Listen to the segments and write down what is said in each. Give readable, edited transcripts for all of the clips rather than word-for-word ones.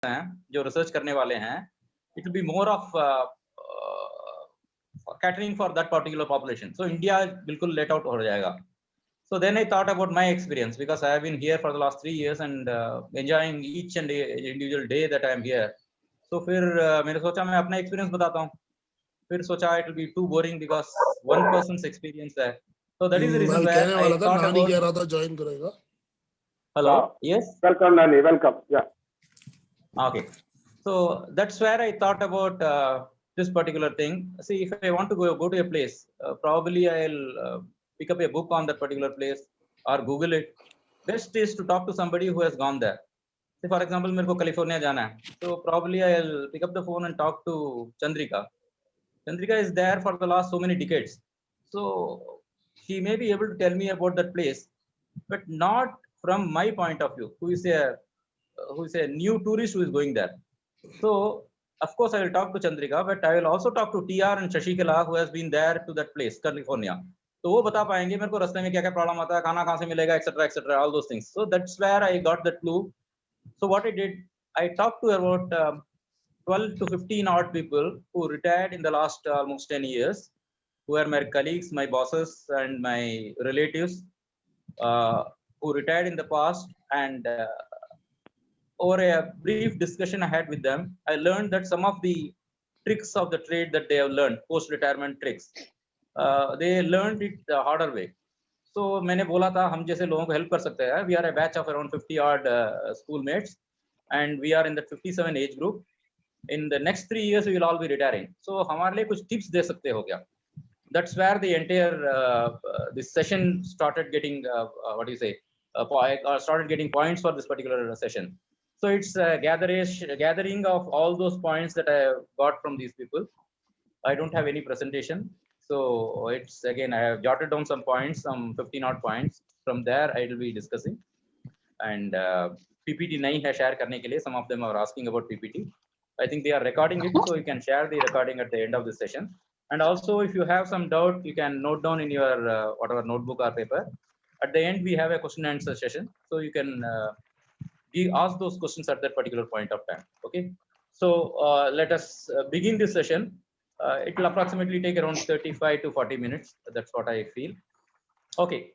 हैं जो रिसर्च करने वाले हैं, it will be more of catering for that particular population. So India बिल्कुल let out हो जाएगा. So then I thought about my experience because I have been here for the last 3 years and enjoying each and individual day that I am here. So फिर मैंने सोचा मैं अपना experience बताता हूँ. फिर सोचा it will be too boring because one person's experience है. So that is the reason मैं where कहने I वाला था thought नानी about. कह रहा था ज्वाइन करेगा. Hello. Yes. Welcome, Nani. Welcome. Yeah. Okay. So that's where I thought about this particular thing. See, if I want to go to a place, probably I'll pick up a book on that particular place or Google it. Best is to talk to somebody who has gone there. Say, for example, मेरे को California जाना है, so probably I'll pick up the phone and talk to Chandrika. Chandrika is there for the last so many decades, so she may be able to tell me about that place, but not from my point of view, who is a new tourist who is going there. So of course I will talk to Chandrika, but I will also talk to TR and Shashikala who has been there to that place, California. तो वो बता पाएंगे मेरे को रास्ते में क्या क्या प्रॉब्लम आता है, खाना कहाँ से मिलेगा, etc., all those things. So that's where I got that clue. So what I did, I talked to about 12 to 15 odd people who retired in the last almost 10 years, who are my colleagues, my bosses, and my relatives who retired in the past. And over a brief discussion I had with them, I learned that some of the tricks of the trade that they have learned, post-retirement tricks, they learned it the harder way. So मैंने बोला था हम जैसे लोगों को help कर सकते हैं. We are a batch of around 50 odd schoolmates, and we are in the 57 age group. In the next 3 years we will all be retiring. So हमारे लिए कुछ tips दे सकते हो क्या? That's where the entire this session started getting what do you say? Started getting points for this particular session. So it's a gathering of all those points that I got from these people. I don't have any presentation. So it's again, I have jotted down some points, some 15 odd points. From there, I will be discussing. And PPT नहीं है share करने के लिए. Some of them are asking about PPT. I think they are recording it, so you can share the recording at the end of the session. And also, if you have some doubt, you can note down in your whatever notebook or paper. At the end, we have a question and answer session, so you can ask those questions at that particular point of time. Okay, so let us begin this session. It will approximately take around 35 to 40 minutes. That's what I feel. Okay.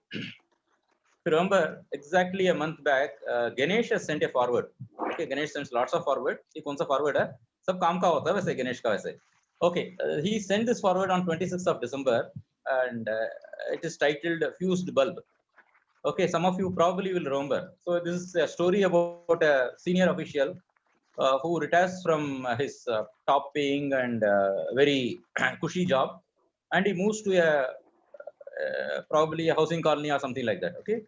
Remember, exactly a month back, Ganesh has sent a forward. Okay, Ganesh sends lots of forward. ये कौन सा forward है? सब काम का होता है वैसे Ganesh का वैसे. Okay, he sent this forward on 26th of December, and it is titled "Fused Bulb." Okay, some of you probably will remember. So this is a story about a senior official who retires from his top-paying and very cushy job, and he moves to a probably a housing colony or something like that. Okay,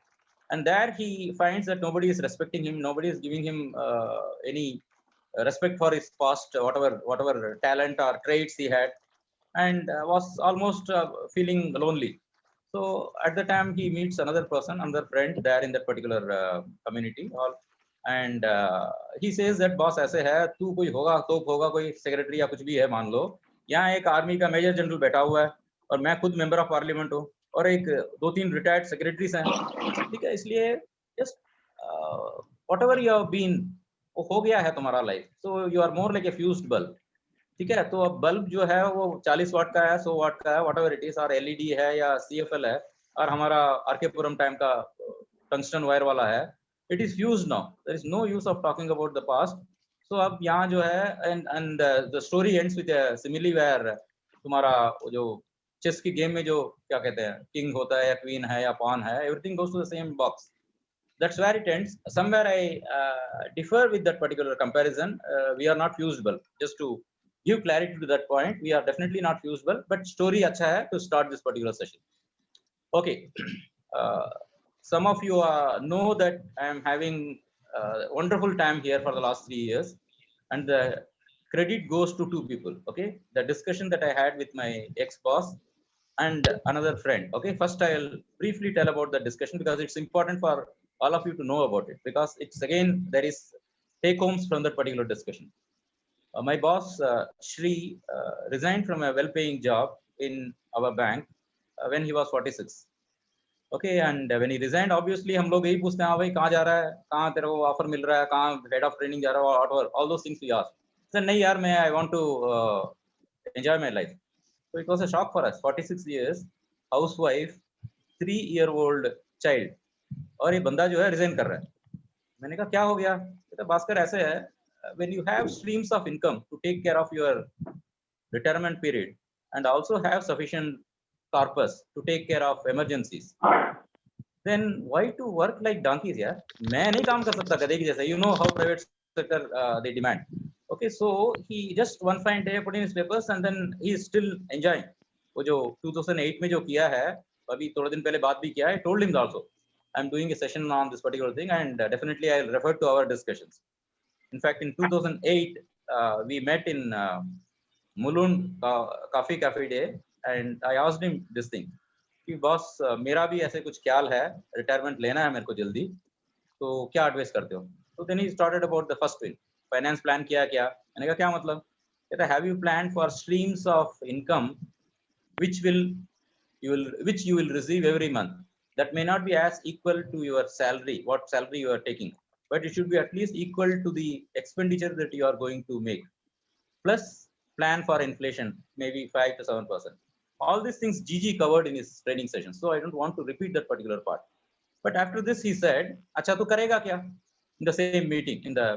and there he finds that nobody is respecting him, nobody is giving him any respect for his past, whatever talent or traits he had, and was almost feeling lonely. So at the time he meets another person, another friend there in that particular community hall, and he says that boss ऐसे है, तू कोई होगा तो होगा कोई secretary या कुछ भी है मान लो, यहाँ एक आर्मी का मेजर जनरल बैठा हुआ है और मैं खुद मेंबर ऑफ पार्लियामेंट हूँ और एक 2-3 रिटायर्ड सेक्रेटरीज हैं, ठीक है, इसलिए just whatever you have been वो हो गया है तुम्हारा life, so you are more like a fused bulb. ठीक है, तो अब बल्ब जो है वो 40 वाट का है, 100 वाट का है, व्हाटएवर इट इज, और एलईडी है या सीएफएल है, और हमारा आरकेपुरम टाइम का टंगस्टन वायर वाला है. It is fused now, there is no use of talking about the past. So अब यहाँ जो है and the story ends with a simile where तुम्हारा जो चेस की गेम में जो क्या कहते हैं किंग होता है या क्वीन है या पॉन है, everything goes to the same box. That's where it ends. Somewhere I differ with that particular comparison. We are not fusible. Just to give clarity to that point, we are definitely not fusible. But story अच्छा है to start this particular session. Okay. Some of you know that I am having wonderful time here for the last 3 years, and the credit goes to two people. Okay, the discussion that I had with my ex-boss and another friend. Okay, first I'll briefly tell about the discussion because it's important for all of you to know about it, because it's again there is take homes from that particular discussion. My boss Shri resigned from a well-paying job in our bank when he was 46. Okay, and when he resigned, obviously हम लोग यही पूछते हैं, हाँ भाई कहाँ जा रहा है, कहाँ तेरे को ऑफर मिल रहा है, कहाँ हेड ऑफ ट्रेनिंग जा रहा है, whatever, all those things we asked. Sir, नहीं यार मैं I want to enjoy my life. So it was a shock for us. 46 years, housewife, 3-year-old child, और ये बंदा जो है रिजाइन कर रहा है. मैंने कहा क्या हो गया? कहता भास्कर ऐसे है, when you have streams of income to take care of your retirement period and also have sufficient corpus to take care of emergencies, then why to work like donkeys? Yeah, मैं नहीं काम कर सकता गधे की जैसा. You know how private sector they demand. Okay, so he just one fine day put in his papers and then he is still enjoying. वो जो 2008 में जो किया है, अभी थोड़े दिन पहले बात भी किया है. Told him also, I'm doing a session on this particular thing and definitely I'll refer to our discussions. In fact, in 2008, we met in Mulund Coffee Cafe Day, and I asked him this thing कि boss मेरा भी ऐसे कुछ ख्याल है, retirement लेना है मेरे को जल्दी, तो क्या एडवाइस करते हो? तो then he started about the first will. Finance plan किया क्या? मैंने कहा क्या मतलब? कहता have you plan for streams of income which you will receive every month, that may not be as equal to your salary, what salary you are taking, but it should be at least equal to the expenditure that you are going to make, plus plan for inflation, maybe 5 to 7%. All these things Gigi covered in his training session, so I don't want to repeat that particular part. But after this he said, अच्छा तो करेगा क्या? In the same meeting, in the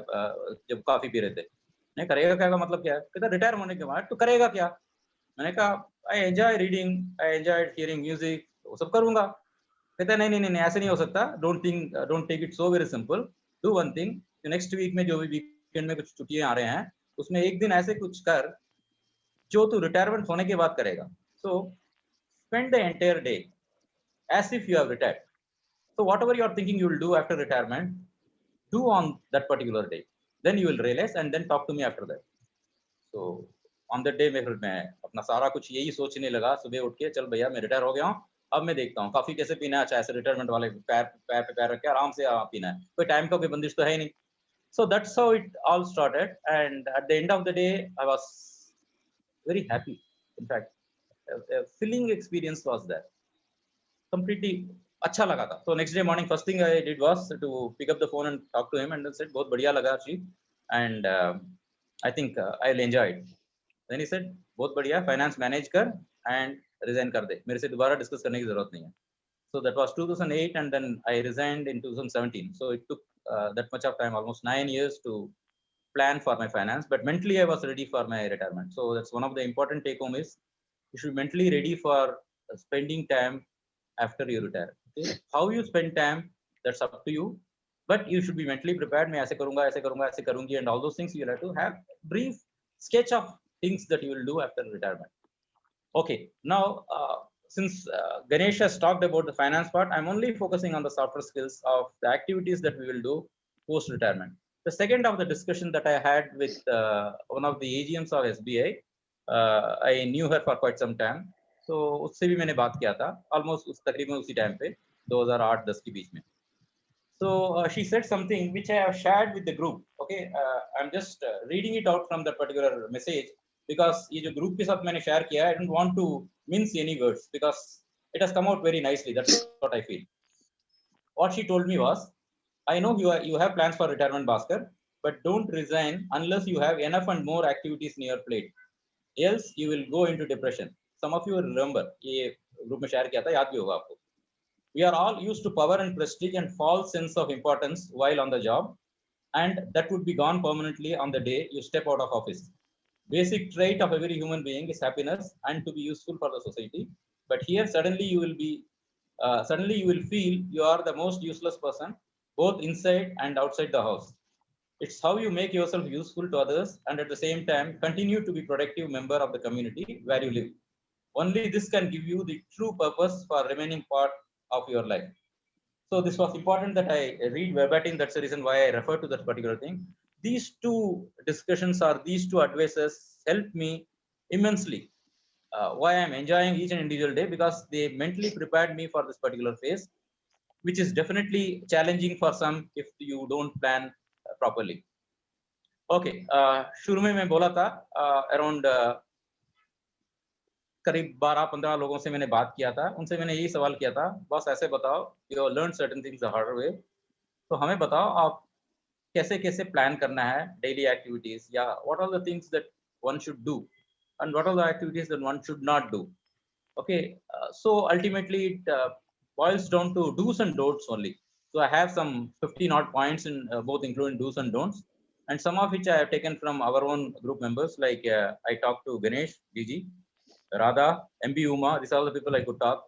जब काफी P रहे थे, नहीं करेगा क्या का मतलब क्या है? कहता रिटायर होने के बाद तो करेगा क्या? मैंने कहा I enjoy reading, I enjoy hearing music, वो सब करूंगा. कहता नहीं नहीं नहीं ऐसे नहीं हो सकता. Don't take it so very simple. Do one thing, next week में जो भी वीकेंड में कुछ छुट्टियां आ रहे हैं, उसमें एक दिन ऐसे कुछ कर जो तू रिटायरमेंट होने के बाद करेगा. So spend the entire day as if you have retired. So whatever you are thinking you will do after retirement, do on that particular day. Then you will realize and then talk to me after that. So on that day मैं अपना सारा कुछ यही सोचने लगा. सुबह उठ के चल भैया मैं रिटायर हो गया हूँ, अब मैं देखता हूँ कॉफी कैसे पीना है. अच्छा ऐसे रिटायरमेंट वाले पैर पैर पे पैर रख के आराम से पीना है, कोई टाइम का कोई बंदिश तो है ही नहीं. So that's how it all started, and at the end of the day I was very happy. In fact, a filling experience was there. Completely अच्छा लगा था. So next day morning first thing I did was to pick up the phone and talk to him and then said बहुत बढ़िया लगा जी, and I think I'll enjoy it. Then he said बहुत बढ़िया, finance manage कर and resign कर दे, मेरे से दोबारा डिस्कस करने की जरूरत नहीं है. So that was 2008 and then I resigned in 2017. So it took that much of time, almost 9 years to plan for my finance, but mentally I was ready for my retirement. So that's one of the important take home is you should be mentally ready for spending time after you retire. Okay? How you spend time, that's up to you, but you should be mentally prepared. मैं ऐसे करूँगा, ऐसे करूँगा, ऐसे करूँगी, and all those things you have to have brief sketch of things that you will do after retirement. Okay, now since Ganesh has talked about the finance part, I'm only focusing on the softer skills of the activities that we will do post retirement. The second of the discussion that I had with one of the AGMs of SBI, I knew her for quite some time. So उससे भी मैंने बात किया था almost उस तकरीबन उसी time पे 2008-10 के बीच में. So she said something which I have shared with the group. Okay, I'm just reading it out from that particular message because ये जो group के साथ मैंने share किया, I don't want to mince any words because it has come out very nicely. That's what I feel. What she told me was, I know you have plans for retirement, Bhaskar, but don't resign unless you have enough and more activities in your plate. Else you will go into depression. Some of you will remember, ये group में share किया था, याद भी होगा आपको. We are all used to power and prestige and false sense of importance while on the job, and that would be gone permanently on the day you step out of office. Basic trait of every human being is happiness and to be useful for the society. But here suddenly you will feel you are the most useless person, both inside and outside the house. It's how you make yourself useful to others and at the same time continue to be productive member of the community where you live. Only this can give you the true purpose for remaining part of your life. So this was important that I read verbatim. That's the reason why I refer to that particular thing. These two discussions or these two advices helped me immensely. Why I'm enjoying each and individual day, because they mentally prepared me for this particular phase, which is definitely challenging for some if you don't plan properly. Okay, शुरू में मैं बोला था around करीब 12-15 लोगों से मैंने बात किया था, उनसे मैंने यही सवाल किया था, बॉस ऐसे बताओ, you learn certain things the hard way, तो हमें बताओ आप कैसे-कैसे प्लान करना है डेली एक्टिविटीज, या what are the things that one should do and what are the activities that one should not do. Okay, so ultimately it boils down to do's and don'ts only. So I have some 15 odd points in both including do's and don'ts, and some of which I have taken from our own group members. Like I talked to Ganesh, Gigi, Radha, MB Uma. These are all the people I could talk.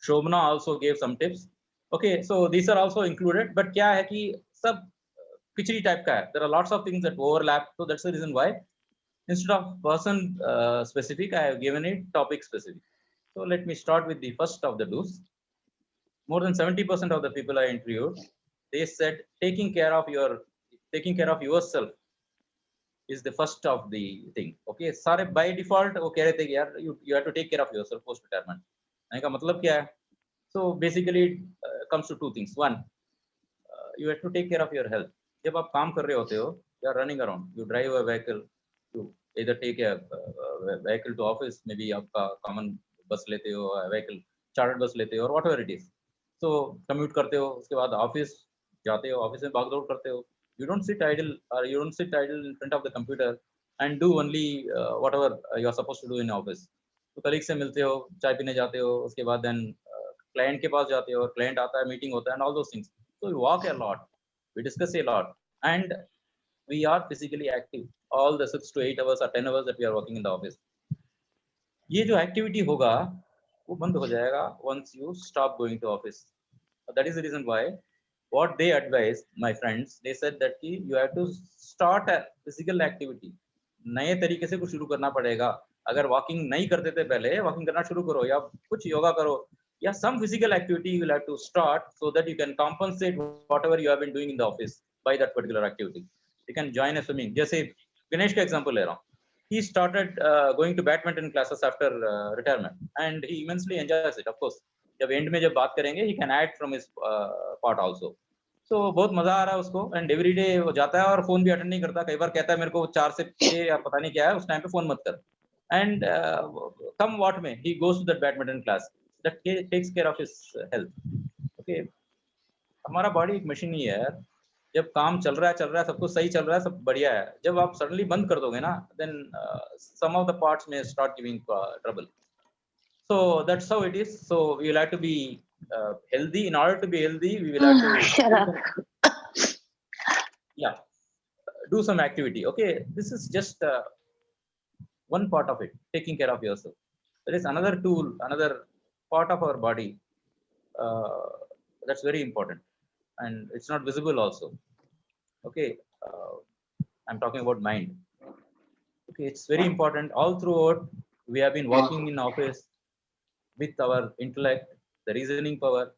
Shobna also gave some tips. Okay, so these are also included. But क्या है कि सब खिचड़ी type का है. There are lots of things that overlap. So that's the reason why instead of person specific, I have given it topic specific. So let me start with the first of the do's. More than 70% of the people I interviewed, they said taking care of yourself is the first of the thing. Okay, सारे by default वो कह रहे थे कि यार you have to take care of yourself post retirement. मैंने कहा मतलब क्या है? So basically it comes to two things. One, you have to take care of your health. जब आप काम कर रहे होते हो, you are running around, you drive a vehicle, you either take a vehicle to office, maybe आपका common बस लेते हो, vehicle chartered बस लेते हो, or whatever it is. So commute करते हो, उसके बाद ऑफिस जाते हो, ऑफिस में भाग दौड़ करते हो. You don't sit idle, or you don't sit idle in front of the computer and do only whatever you are supposed to do in office. तो कलीग से मिलते हो, चाय पीने जाते हो, उसके बाद then क्लाइंट के पास जाते हो, क्लाइंट आता है, मीटिंग होता है, and all those things. So we walk a lot, we discuss a lot, and we are physically active all the 6 to 8 hours or 10 hours that we are working in the office. ये जो activity होगा वो बंद हो जाएगा once you stop going to office. That is the reason why what they advise my friends, they said that कि you have to start a physical activity. नए तरीके से कुछ शुरू करना पड़ेगा. अगर वॉकिंग नहीं करते थे पहले, वॉकिंग करना शुरू करो, या कुछ योगा करो, या some physical activity you will have to start so that you can compensate whatever you have been doing in the office by that particular activity. You can join a swimming. जैसे गणेश का example ले रहा हूँ. He started going to badminton classes after retirement, and he immensely enjoys it. Of course, जब end में जब बात करेंगे, he can add from his part also. So बहुत मजा आ रहा है उसको, and every day वो जाता है और फोन भी अटेंड नहीं करता. कई बार कहता है मेरे को 4 से 6 या पता नहीं क्या है, उस टाइम पे फोन मत कर. And come what may, he goes to that badminton class. That takes care of his health. Okay, हमारा बॉडी एक मशीन ही है यार. जब काम चल रहा है, सब कुछ सही चल रहा है, सब बढ़िया है. जब आप सडनली बंद कर दोगे ना, then some of the parts may start giving trouble. So that's how it is. So we will have to be healthy. In order to be healthy, we will have to Shut up. yeah, do some activity. Okay, this is just one part of it, taking care of yourself. There is another tool, another part of our body that's very important, and it's not visible also. Okay, I'm talking about mind. Okay, it's very important. All throughout, we have been working in office with our intellect, the reasoning power,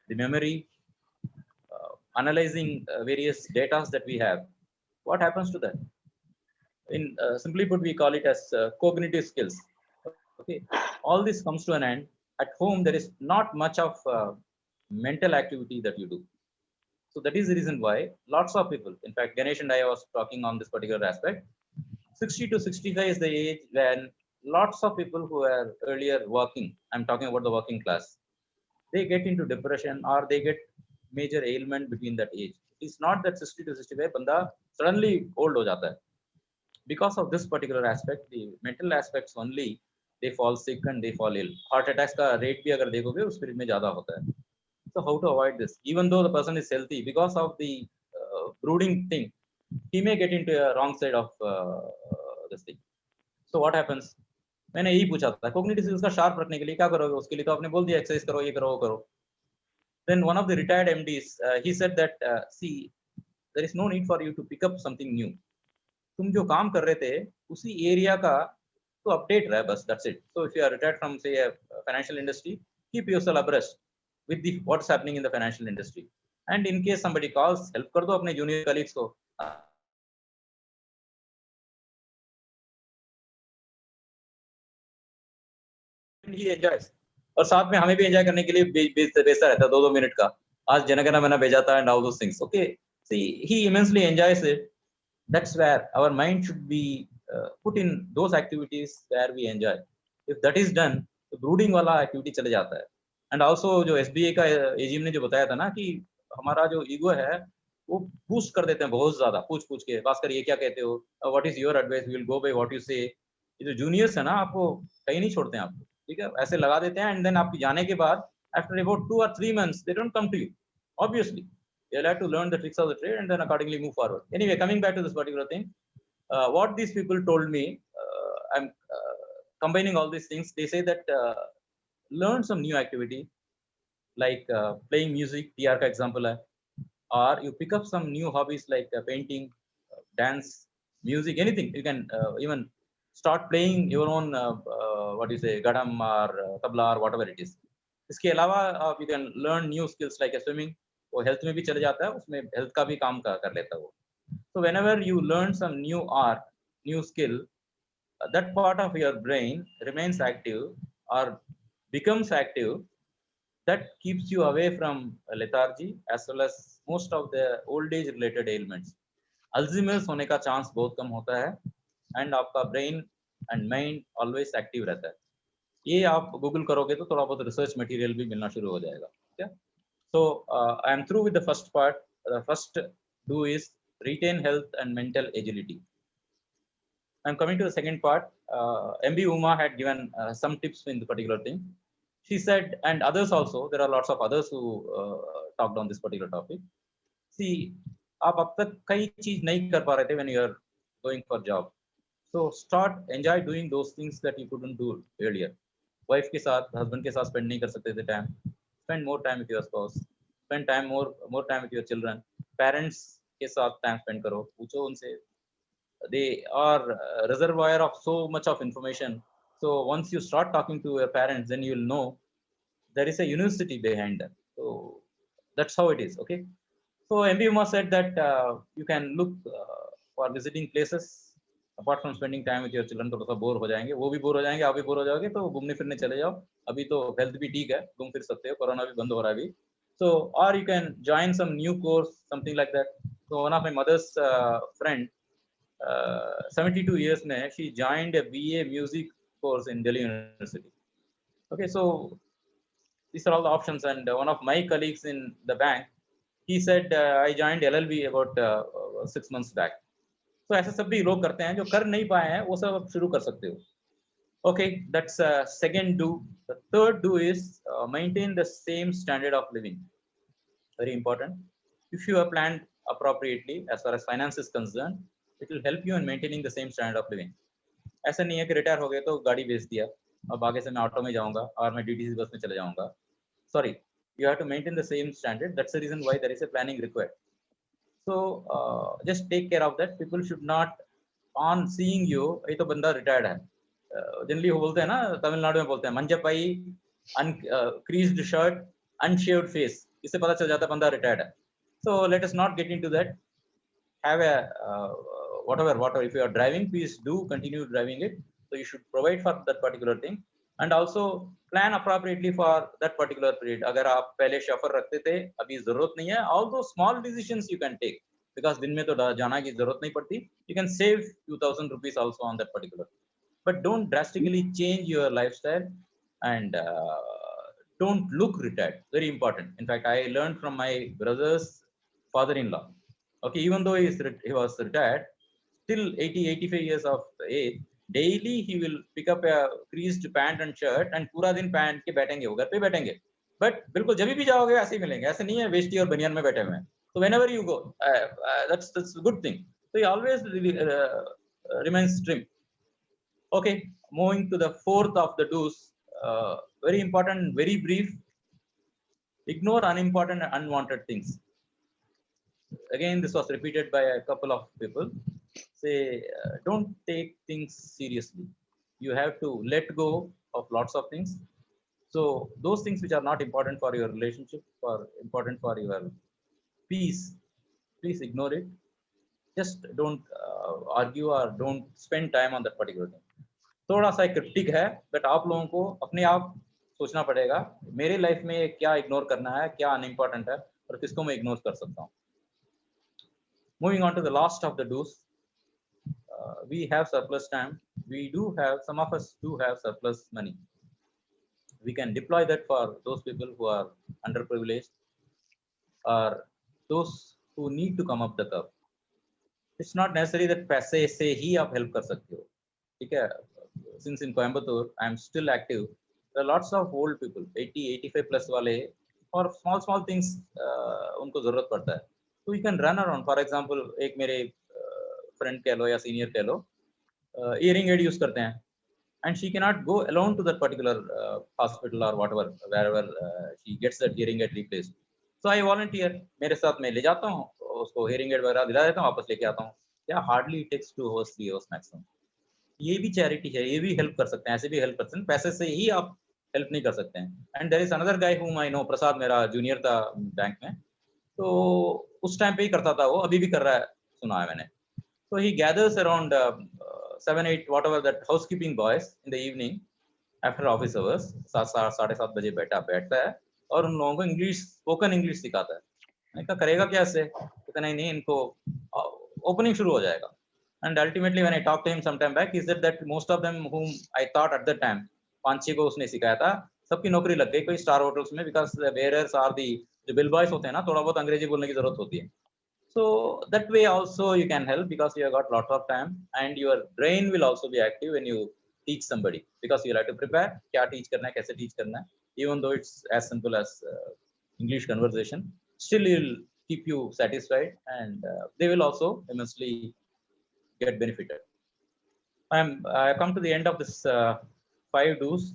the memory, analyzing various data that we have. What happens to that? In simply put, we call it as cognitive skills. Okay, all this comes to an end. At home, there is not much of mental activity that you do. So that is the reason why lots of people, in fact, Ganesh and I was talking on this particular aspect. 60 to 65 is the age when lots of people who are earlier working, I'm talking about the working class, they get into depression or they get major ailment between that age. It's not that 60 to 65 banda suddenly old ho jata hai. Because of this particular aspect, the mental aspects only, they fall sick and they fall ill. Heart attacks ka rate bhi agar dekhoge us period mein zyada hota hai. So how to avoid this? Even though the person is healthy, because of the brooding thing, he may get into a wrong side of this thing. So what happens? मैंने यही पूछा था, cognitive skills का sharp रखने के लिए क्या करोगे? उसके लिए तो आपने बोल दिया exercise करो, ये करो, वो करो. Then one of the retired MDs, he said that see, there is no need for you to pick up something new. तुम जो काम कर रहे थे उसी एरिया का तो अपडेट रहा है बस, that's it. So if you are retired from say a financial industry, keep yourself abreast with the what's happening in the financial industry. And in case somebody calls, help कर दो अपने junior colleagues को. He enjoys. और साथ में हमें भी enjoy करने के लिए बेचता रहता है 2-2 मिनट का. आज जनगणना मैंने भेजा था and all those things. Okay, see, he immensely enjoys it. That's where our mind should be put in those activities where we enjoy. If that is done, तो brooding वाला activity चले जाता है. And also जो SBA का एजिम ने जो बताया था ना कि हमारा जो ईगो है वो बूस्ट कर देते हैं बहुत ज्यादा पूछ के, भास्कर ये क्या कहते हो, what is your advice, will go by what you से. ये जो जूनियर्स है ना आपको कहीं नहीं छोड़ते हैं आपको, ठीक है, ऐसे लगा देते हैं. एंड देन आपके जाने के बाद after about 2 or 3 months they don't come to you. Obviously you'll have to learn the tricks of the trade and then accordingly move forward. Anyway, coming back to this particular thing, what these people told me, I'm combining all these things. They say that learn some new activity like playing music, TR का example है, or you pick up some new hobbies like painting, dance, music, anything. You can even start playing your own what do you say, gadam or tabla or whatever it is. इसके अलावा you can learn new skills like swimming. वो health में भी चले जाता है, उसमें health का भी काम कर लेता है वो. So whenever you learn some new art, new skill, that part of your brain remains active or becomes active. That keeps you away from lethargy as well as most of the old age related ailments. Alzheimer's होने का chance बहुत कम होता है and आपका brain and mind always active रहता है. ये आप गूगल करोगे तो थोड़ा बहुत रिसर्च मटेरियल भी मिलना शुरू हो जाएगा. ठीक है. So I am through with the first part. The first do is retain health and mental agility. I'm coming to the second part. MB Uma had given some tips in the particular thing. She said, and others also, there are lots of others who talked on this particular topic. See, आप अब तक कई चीज नहीं कर पा रहे थे when you are going for job. So start enjoy doing those things that you couldn't do earlier. Wife के साथ, husband के साथ spend नहीं कर सकते थे time. Spend more time with your spouse. Spend time more time with your children. Parents के साथ time spend करो. पूछो उनसे. They are a reservoir of so much of information. So once you start talking to your parents, then you'll know there is a university behind them. So that's how it is. Okay. So MB Uma said that you can look for visiting places. Apart from spending time with your children, थोड़ा सा bore हो जाएंगे, वो भी bore हो जाएंगे, आप भी बोर हो जाओगे, तो घूमने फिरने चले जाओ. अभी तो हेल्थ भी ठीक है, घूम फिर सकते हो, कोरोना भी बंद हो रहा है अभी. So or you can join some new course, something like that. So one of my mother's friend, 72 years में, she joined a BA music course in Delhi University. Okay, so these are all the options. And one of my colleagues in the bank, he said I joined LLB about 6 months back. So ऐसे सब भी लोग करते हैं, जो कर नहीं पाए हैं वो सब अब शुरू कर सकते हो. Okay, that's second do. The third do is maintain the same standard of living. Very important. If you have planned appropriately as far as finance is concerned, it will help you in maintaining the same standard of living. ऐसा नहीं है कि retire हो गए तो गाड़ी बेच दिया, अब आगे से मैं ऑटो में जाऊंगा और मैं DTC बस में चले जाऊंगा. Sorry, you have to maintain the same standard. That's the reason why there is a planning required. So just take care of that. People should not, on seeing you, ये तो बंदा रिटायर्ड है, generally वो बोलते हैं ना, तमिलनाडु में बोलते हैं मंजपाई, creased shirt, unshaved face, इससे पता चल जाता है बंदा रिटायर्ड है. So let us not get into that. Have a whatever. If you are driving, please do continue driving it. So you should provide for that particular thing and also plan appropriately for that particular period. अगर आप पहले शफर रखते थे, अभी जरूरत नहीं है. All those small decisions you can take because दिन में तो जाना की जरूरत नहीं पड़ती. You can save 2,000 rupees also on that particular. But don't drastically change your lifestyle and don't look retired. Very important. In fact, I learned from my brother's father-in-law. Okay, even though he was retired, still 80-85 years of age, daily he will pick up a creased pant and shirt and पूरा दिन पहन के बैठेंगे, वो घर पे बैठेंगे. But बिल्कुल जब भी जाओगे ऐसे ही मिलेंगे, ऐसे नहीं है वेस्टी और बनियान में बैठे हुए हैं. So whenever you go, that's a good thing. So he always remains trim. Okay, moving to the fourth of the do's, very important, very brief. Ignore unimportant and unwanted things. Again, this was repeated by a couple of people. Say, don't take things seriously. You have to let go of lots of things. So those things which are not important for your relationship or important for your peace, please ignore it. Just don't argue or don't spend time on that particular thing. थोड़ा सा critic है, but आप लोगों को अपने आप सोचना पड़ेगा, मेरे लाइफ में क्या इग्नोर करना है, क्या अनइम्पोर्टेंट है और किसको मैं इग्नोर कर सकता हूँ. Moving on to the last of the do's, we have surplus time. We do have, some of us do have surplus money. We can deploy that for those people who are underprivileged or those who need to come up the curve. It's not necessary that पैसे से ही आप help कर सकते हो, ठीक है? Since in Coimbatore, I'm still active. There are lots of old people, 80, 85 plus वाले, और small things उनको जरूरत पड़ता है. So you can run around. For example, एक मेरे friend कह लो या senior कह लो, hearing aid use करते हैं, and she cannot go alone to that particular hospital or whatever, wherever she gets that hearing aid replaced. So I volunteer, मेरे साथ मैं ले जाता हूँ, उसको hearing aid वगैरह दिला देता हूँ, वापस लेके आता हूँ. Yeah, hardly it takes 2 hours, 3 hours maximum. ये भी चैरिटी है, ये भी हेल्प कर सकते हैं, ऐसे भी हेल्प कर सकते हैं, पैसे से ही आप हेल्प नहीं कर सकते हैं. And there is another guy whom I know, Prasad मेरा जूनियर था बैंक में, तो उस टाइम पे ही करता था वो, अभी भी कर रहा है, सुना है मैंने. So he gathers around 7, 8 whatever that housekeeping boys in the evening after office hours, 7 बजे बैठता है और उन लोगों को इंग्लिश, स्पोकन इंग्लिश सिखाता है. मैंने कहा करेगा क्या इससे? कहता नहीं, इनको ओपनिंग शुरू हो जाएगा. And ultimately when I talked to him sometime back, he said that most of them whom I thought at that time 5-6 को उसने सिखाया था, सबकी नौकरी लग गई कोई स्टार होटल्स में, because the bearers are the जो बिल बॉयज होते हैं ना, थोड़ा बहुत अंग्रेजी बोलने की जरूरत होती है. So that way also you can help, because you have got lot of time and your brain will also be active when you teach somebody, because you have to prepare क्या teach करना है, कैसे teach करना है. Even though it's as simple as English conversation, still you'll keep you satisfied, and they will also immensely get benefited. I come to the end of this 5 do's,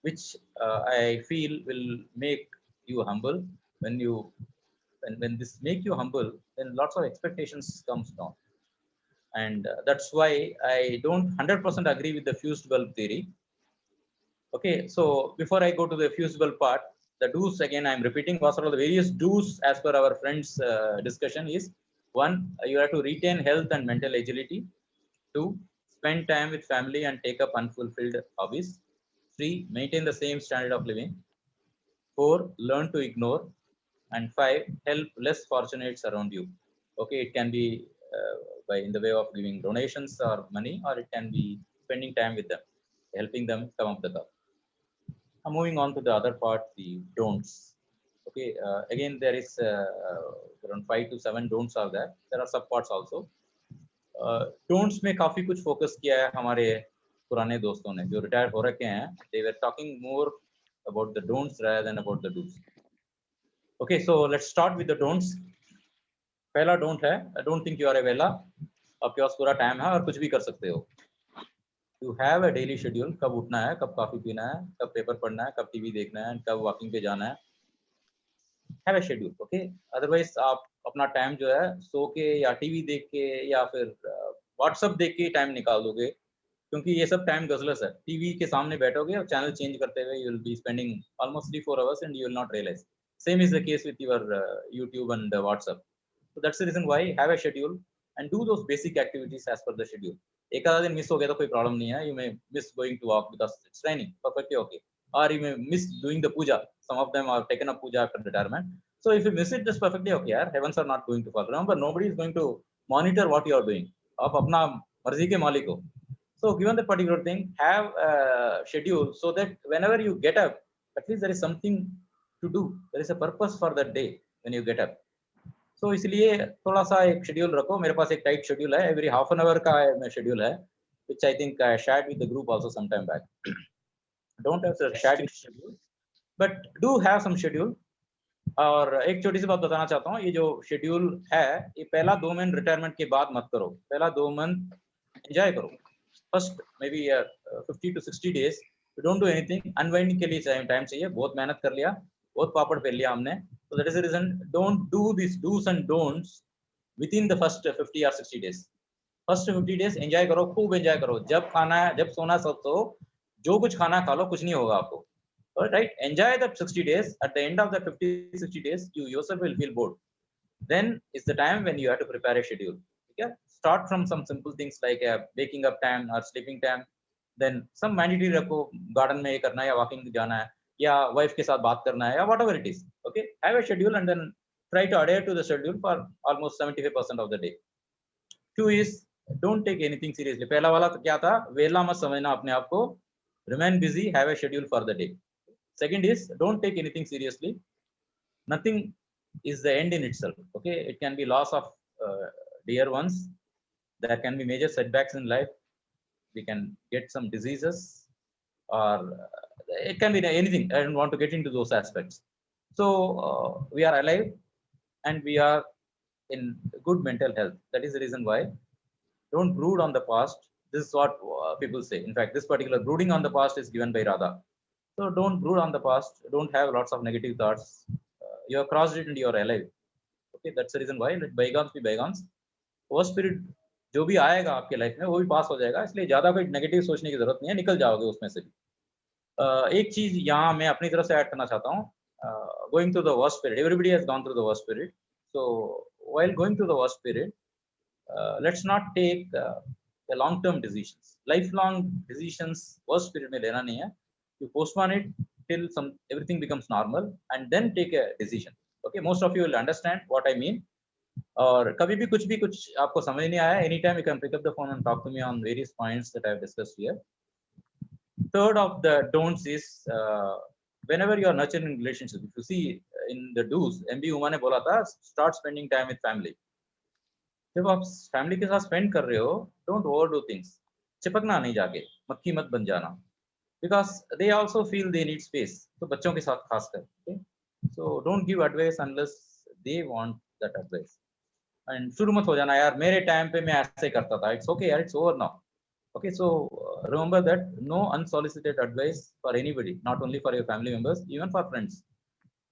which I feel will make you humble. When this make you humble, then lots of expectations comes down, and that's why I don't 100% agree with the fused bulb theory. Okay, so before I go to the fused bulb part, the do's again I'm repeating. What are the various do's as per our friends discussion is: 1, you have to retain health and mental agility. 2, spend time with family and take up unfulfilled hobbies. 3, maintain the same standard of living. 4, learn to ignore. And 5, help less fortunates around you. Okay, it can be by in the way of giving donations or money, or it can be spending time with them, helping them come up the curve. I'm moving on to the other part, the don'ts. Okay, again there is around 5 to 7 don'ts are there. There are subparts also. Don'ts में काफी कुछ focus किया है हमारे पुराने दोस्तों ने जो रिटायर हो रखे हैं. They were talking more about the don'ts rather than about the do's. Okay, so let's start with the don'ts. पहला डोंट है, I don't think you are a वेला. आपके पास पूरा टाइम है और कुछ भी कर सकते हो. You have a daily schedule. कब उठना है, कब कॉफी पीना है, कब पेपर पढ़ना है, कब टीवी देखना है, कब वॉकिंग पे जाना है. Have a schedule, okay? Otherwise आप अपना टाइम जो है सो के या टीवी देख के या फिर व्हाट्सएप देख के टाइम निकाल दोगे, क्योंकि ये सब टाइम गजलस है. टीवी के सामने बैठोगे और चैनल चेंज करते हुए you will be spending almost 3-4 hours and you will not realize. Same is the case with your YouTube and WhatsApp. So that's the reason why have a schedule and do those basic activities as per the schedule. एक आधा दिन miss हो गया तो कोई problem नहीं है. You may miss going to walk because it's raining, perfectly okay. Or you may miss doing the puja. Some of them have taken up puja after retirement. So if you miss it, that's perfectly okay. Yaar, heavens are not going to fall. Remember, nobody is going to monitor what you are doing. आप अपना मर्जी के मालिक हो. So given that particular thing, have a schedule so that whenever you get up, at least there is something to do. There is a purpose for that day when you get up. So इसलिए थोड़ा सा एक schedule रखो. मेरे पास एक tight schedule है. Every half an hour का schedule है, which I think I shared with the group also some time back. Don't have a shared schedule, but do have some schedule. और एक छोटी सी बात बताना चाहता हूँ, ये जो शेड्यूल है, ये पहला 2 मंथ रिटायरमेंट के बाद मत करो. पहला 2 मंथ एंजॉय करो. First may be 50 to 60 days you don't do anything. Unwinding के लिए टाइम चाहिए. बहुत मेहनत कर लिया, बहुत पापड़ बेल लिया हमने. So that is the reason don't do these do's and don'ts within the first 50 or 60 days. First 50 days enjoy करो, खूब एंजॉय करो. जब खाना है, जब सोना सब सो, जो कुछ खाना खा लो, कुछ नहीं होगा आपको. Right, enjoy the 60 days. At the end of the 50-60 days, you yourself will feel bored. Then is the time when you have to prepare a schedule. Okay, start from some simple things like waking up time or sleeping time. Then some mandatory रखो, garden में ये करना है या walking जाना है या wife के साथ बात करना है या whatever it is. Okay, have a schedule and then try to adhere to the schedule for almost 75% of the day. 2 is don't take anything seriously. पहला वाला तो क्या था, वेला मत समझना अपने आप को, remain busy, have a schedule for the day. Second is don't take anything seriously, nothing is the end in itself. Okay, it can be loss of dear ones, there can be major setbacks in life, we can get some diseases, or it can be anything. I don't want to get into those aspects. So we are alive and we are in good mental health. That is the reason why don't brood on the past. This is what people say. In fact, this particular brooding on the past is given by Radha. So don't brood on the past, don't have lots of negative thoughts. You have crossed it and you are alive. Okay, that's the reason why let bygones be bygones. वो spirit जो भी आएगा आपके life में वो भी पास हो जाएगा, इसलिए ज्यादा कोई नेगेटिव सोचने की जरूरत नहीं है, निकल जाओगे उसमें से भी। एक चीज यहाँ मैं अपनी तरफ से ऐड करना चाहता हूँ, going through the worst period, everybody has gone through the worst period, so while going through the worst period, let's not take the long term decisions, lifelong decisions worst period में लेना नहीं है, you postpone it till some everything becomes normal and then take a decision. Okay, most of you will understand what I mean. और कभी भी कुछ आपको समझ नहीं आया, anytime you can pick up the phone and talk to me on various points that I have discussed here. Third of the don'ts is whenever you are nurturing relationships, if you see in the do's, MB Uma ने बोला था start spending time with family. जब आप family के साथ spend कर रहे हो, डोंट ओवरडू थिंग्स, चिपकना नहीं जाके, मक्खी मत बन जाना, because they also feel they need space, तो बच्चों के साथ खासकर, so don't give advice unless they want that advice. And शुरू मत हो जाना यार मेरे टाइम पे मैं ऐसे करता था, इट्स ओके यार, it's over now. Okay, so remember that no unsolicited advice for anybody, not only for your family members, even for friends.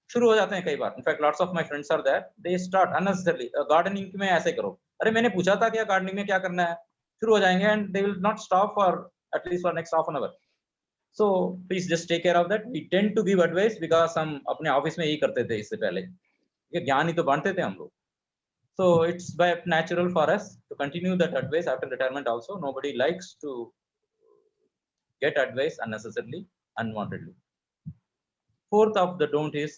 शुरू हो जाते हैं कई बार, in fact lots of my friends are there, they start unnecessarily gardening में ऐसे करो, अरे मैंने पूछा था क्या गार्डनिंग में क्या करना है, शुरू हो जाएंगे and they will not stop for at least for next half an hour. So please just take care of that. We tend to give advice because हम अपने ऑफिस में यही करते थे इससे पहले, ये ज्ञान ही तो बांटते थे हम लोग। So it's by natural for us to continue that advice after retirement also. Nobody likes to get advice unnecessarily, unwantedly. Fourth of the don't is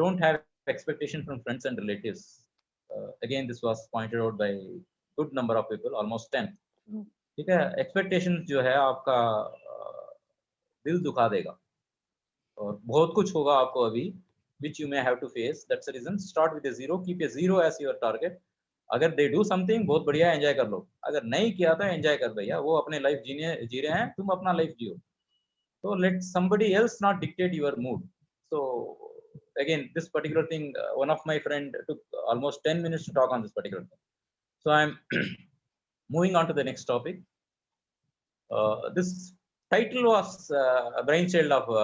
don't have expectation from friends and relatives. Again, this was pointed out by good number of people, almost 10. ठीक है, expectations जो है आपका दिल दुखा देगा और बहुत कुछ होगा आपको अभी which you may have to face. That's the reason start with a zero, keep a zero as your target. अगर they do something बहुत बढ़िया, एंजॉय कर लो, अगर नहीं किया तो एंजॉय कर भैया, वो अपने लाइफ जी रहे हैं, तुम अपना life Jio. So let somebody else not dictate your mood. So again, this particular thing, one of my friend took almost 10 minutes to talk on this particular thing. So I'm moving on to the next topic. This title was a brainchild of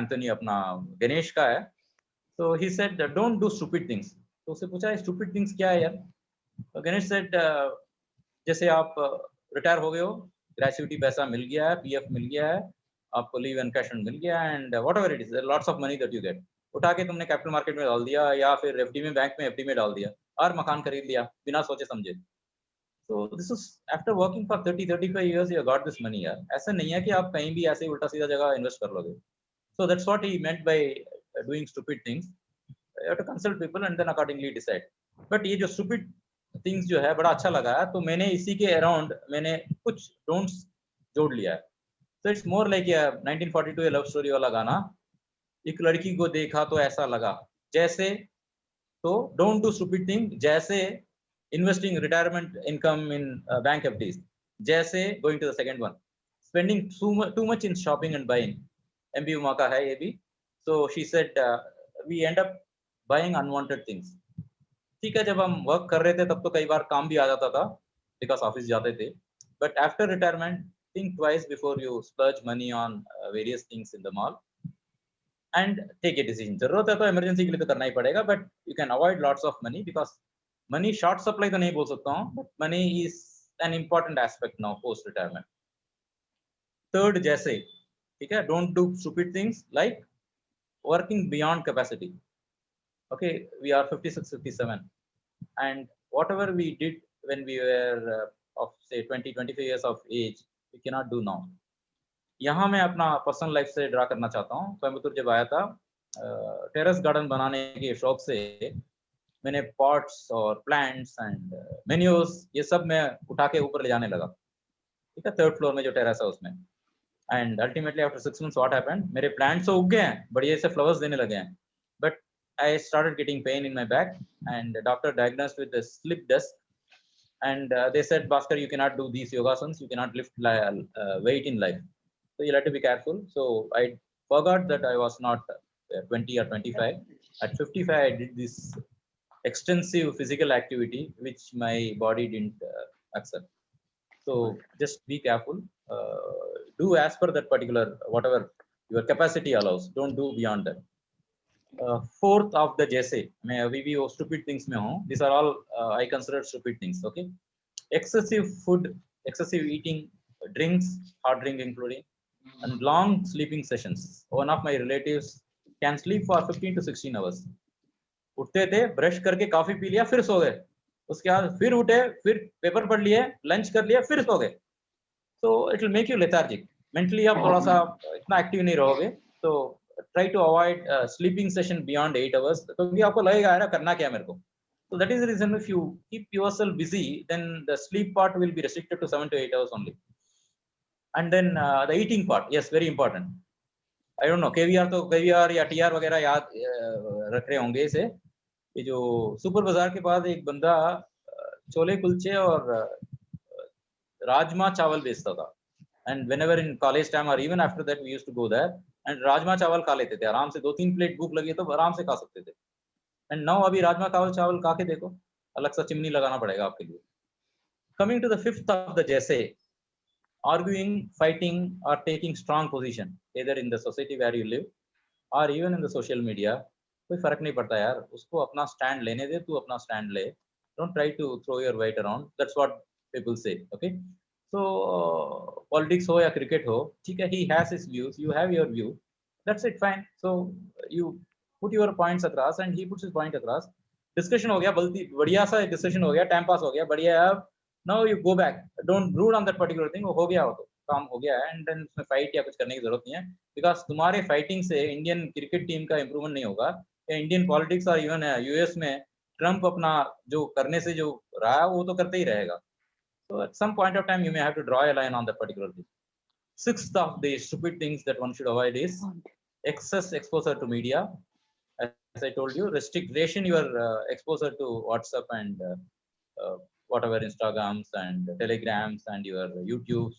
Anthony अपना गणेश का है. So he said don't do stupid things. तो उससे पूछा stupid things क्या है यार? Ganesh said जैसे आप रिटायर हो गए हो, ग्रेचुइटी पैसा मिल गया है, पीएफ मिल गया है, आपको लीव एनकैशमेंट मिल गया, and whatever it is, lots of money that you get, उठा के तुमने कैपिटल मार्केट में डाल दिया या फिर एफडी में, बैंक में एफडी में डाल दिया और मकान खरीद लिया बिना सोचे समझे। So this is after working for 30-35 years you got this money यार, ऐसा नहीं है कि आप कहीं भी ऐसे ही उल्टा सीधा जगह इन्वेस्ट कर लोगे। So that's what he meant by doing stupid things. You have to consult people and then accordingly decide. But ये जो stupid things जो है बड़ा अच्छा लगा है, तो मैंने इसी के अराउंड मैंने कुछ डोंट्स जोड़ लिया है। So it's more like a 1942 love story वाला गाना, एक लड़की को देखा तो ऐसा लगा जैसे, तो डोंट डू स्टूपिड थिंग, जैसे investing retirement income in bank FDs, जैसे going to the second one spending too much in shopping and buying, एमबी उमा का है ये भी। So she said we end up buying unwanted things. ठीक है, जब हम वर्क कर रहे थे तब तो कई बार काम भी आ जाता था बिकॉज ऑफिस जाते थे, but after retirement think twice before you splurge money on various things in the mall and take a decision. जरूरत है तो इमरजेंसी के लिए तो करना ही पड़ेगा, but you can avoid lots of money because money short supply तो नहीं बोल सकता हूँ, but money is an important aspect now post retirement. Third, जैसे ठीक है, don't do stupid things like working beyond capacity. Okay, we are 56-57 and whatever we did when we were of say 20-25 years of age we cannot do now. यहाँ मैं अपना personal life से draw करना चाहता हूँ। कोयम्बतूर जब आया था टेरेस गार्डन बनाने के शौक से, मैंने pots or plants and menus ये सब मैं उठा के ऊपर ले जाने लगा, ठीक है, 3rd floor में जो terrace है उसमें. And ultimately after 6 months what happened, मेरे plants तो उग गए हैं, बढ़िया से flowers देने लगे हैं, but I started getting pain in my back and the doctor diagnosed with the slip disc. And they said, Bhaskar, you cannot do these yogasans, you cannot lift weight in life, so you'll have to be careful. So I forgot that I was not 20 or 25. At 55 I did this extensive physical activity which my body didn't accept. So just be careful, do as per that particular whatever your capacity allows, don't do beyond that. Fourth of the जैसे मैं अभी भी वो stupid things में हूँ, these are all I consider stupid things. Okay, excessive food, excessive eating, drinks, hard drink including, and long sleeping sessions. One of my relatives can sleep for 15 to 16 hours. उठते थे, brush करके coffee P लिया, फिर सो गए, उसके बाद फिर उठे, फिर पेपर पढ़ लिए, लंच कर लिया, फिर सो गए. So it will make you lethargic. Mentally आप थोड़ा सा इतना एक्टिव नहीं रहोगे. So try to avoid sleeping session beyond 8 hours, क्योंकि आपको लगेगा यार करना क्या है मेरे को. So that is the reason if you keep yourself busy, then the sleep part will be restricted to 7 to 8 hours only. And then the eating part, yes, very important. I don't know, KVR तो KVR या TR वगैरह याद रख रहे होंगे इसे. ये जो सुपर बाजार के पास एक बंदा छोले कुलचे और राजमा चावल बेचता था. And whenever in college time or even after that we used to go there and rajma चावल खा लेते थे आराम से, 2-3 प्लेट भूख लगी तो आराम से खा सकते थे. And now अभी राजमा चावल खा के देखो, अलग सा चिमनी लगाना पड़ेगा आपके लिए. Coming to the fifth of the जैसे, arguing, fighting or taking strong position either in the society where you live or even in the social media, कोई फर्क नहीं पड़ता यार, उसको अपना स्टैंड लेने दे, तू अपना स्टैंड ले. Don't try to throw your weight around. That's what people say. Okay, so politics हो या cricket हो, ठीक है, he has his views, you have your view, that's it, fine. So you put your points across and he puts his point across. Discussion हो गया, बढ़िया सा discussion हो गया, time pass हो गया, बढ़िया. Now you go back, don't brood on that particular thing. हो गया, हो तो काम हो गया है, and then उसमें fight या कुछ करने की जरूरत नहीं है, because तुम्हारे fighting से इंडियन क्रिकेट टीम का improvement नहीं होगा, या इंडियन पॉलिटिक्स और इवन यूएस में ट्रम्प अपना जो करने से जो रहा है वो तो करते ही रहेगा. So at some point of time you may have to draw a line on that particular thing. Sixth of the stupid things that one should avoid is excess exposure to media. As I told you, ration your exposure to WhatsApp and whatever Instagrams and Telegrams and your YouTubes.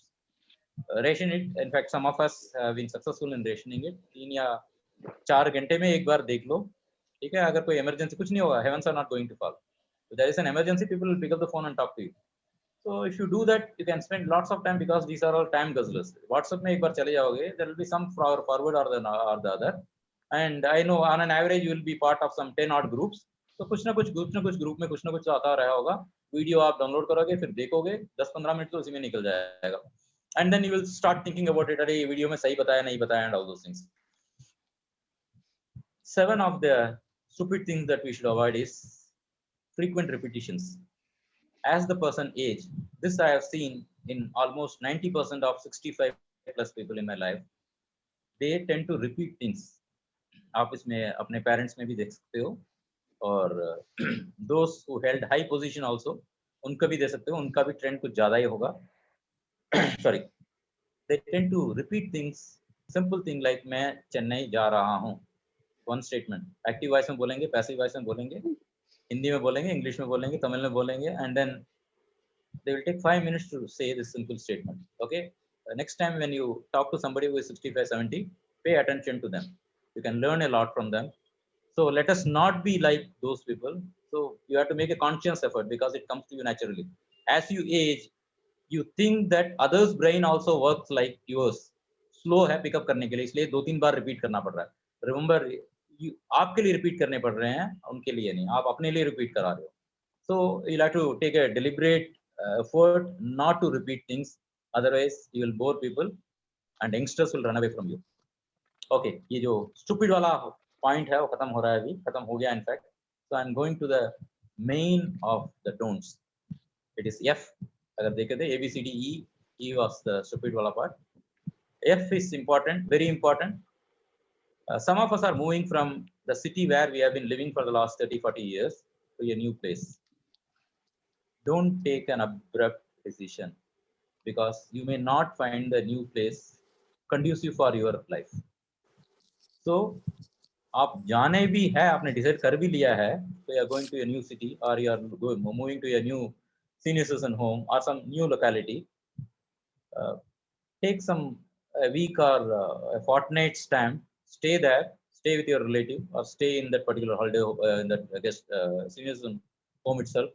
Ration it. In fact, some of us have been successful in rationing it. 3 या 4 घंटे में एक बार देख लो, ठीक है. अगर कोई emergency, कुछ नहीं होगा, heavens are not going to fall. If there is an emergency, people will pick up the phone and talk to you. So if you do that, you can spend lots of time, because these are all time guzzlers. WhatsApp में एक बार चले जाओगे, there will be some forward or the other, and I know on an average you will be part of some 10 odd groups. तो कुछ ना कुछ group में कुछ ना कुछ आता रहा होगा. वीडियो आप डाउनलोड करोगे, फिर देखोगे, 10-15 मिनट तो उसी में निकल जाएगा, and then you will start thinking about it, अरे ये वीडियो में सही बताया नहीं बताया, and all those things. 7 of the stupid things that we should avoid is frequent repetitions. As the person age, this I have seen in almost 90% of 65 plus people in my life, they tend to repeat things. आप इसमें अपने parents में भी देख सकते हो, और those who held high position also, उनका भी दे सकते हो, उनका भी trend कुछ ज़्यादा ही होगा. Sorry, they tend to repeat things. Simple thing like मैं चेन्नई जा रहा हूँ, one statement. Active voice में बोलेंगे, passive voice में बोलेंगे, हिंदी में बोलेंगे, इंग्लिश में बोलेंगे, तमिल में बोलेंगे, and then they will take 5 minutes to say this simple statement. Okay, next time when you talk to somebody who is 65-70, pay attention to them, you can learn a lot from them. So let us not be like those people. So you have to make a conscious effort, because it comes to you naturally. As you age, you think that others brain also works like yours, slow है pickup करने के लिए, इसलिए 2-3 बार repeat करना पड़ रहा है. Remember, आपके लिए रिपीट करने पड़ रहे हैं, उनके लिए नहीं, आप अपने लिए रिपीट करा रहे हो. So you'll have to take a deliberate effort not to repeat things, otherwise you will bore people and youngsters will run away from you. Okay, ये जो stupid वाला point है वो खत्म हो रहा है, अभी खत्म हो गया in fact. So I'm going to the main of the don'ts. It is F. अगर देखे थे ABCDE was the stupid वाला part. F is important, very important. Some of us are moving from the city where we have been living for the last 30-40 years to a new place, don't take an abrupt decision, because you may not find the new place conducive for your life. So आप जाने भी है, आपने decide कर भी लिया है, so you are going to a new city or you are moving to a new senior citizen home or some new locality, uh, take some a week or a fortnight's time, stay there, stay with your relative or stay in that particular holiday in that guest senior citizen home itself.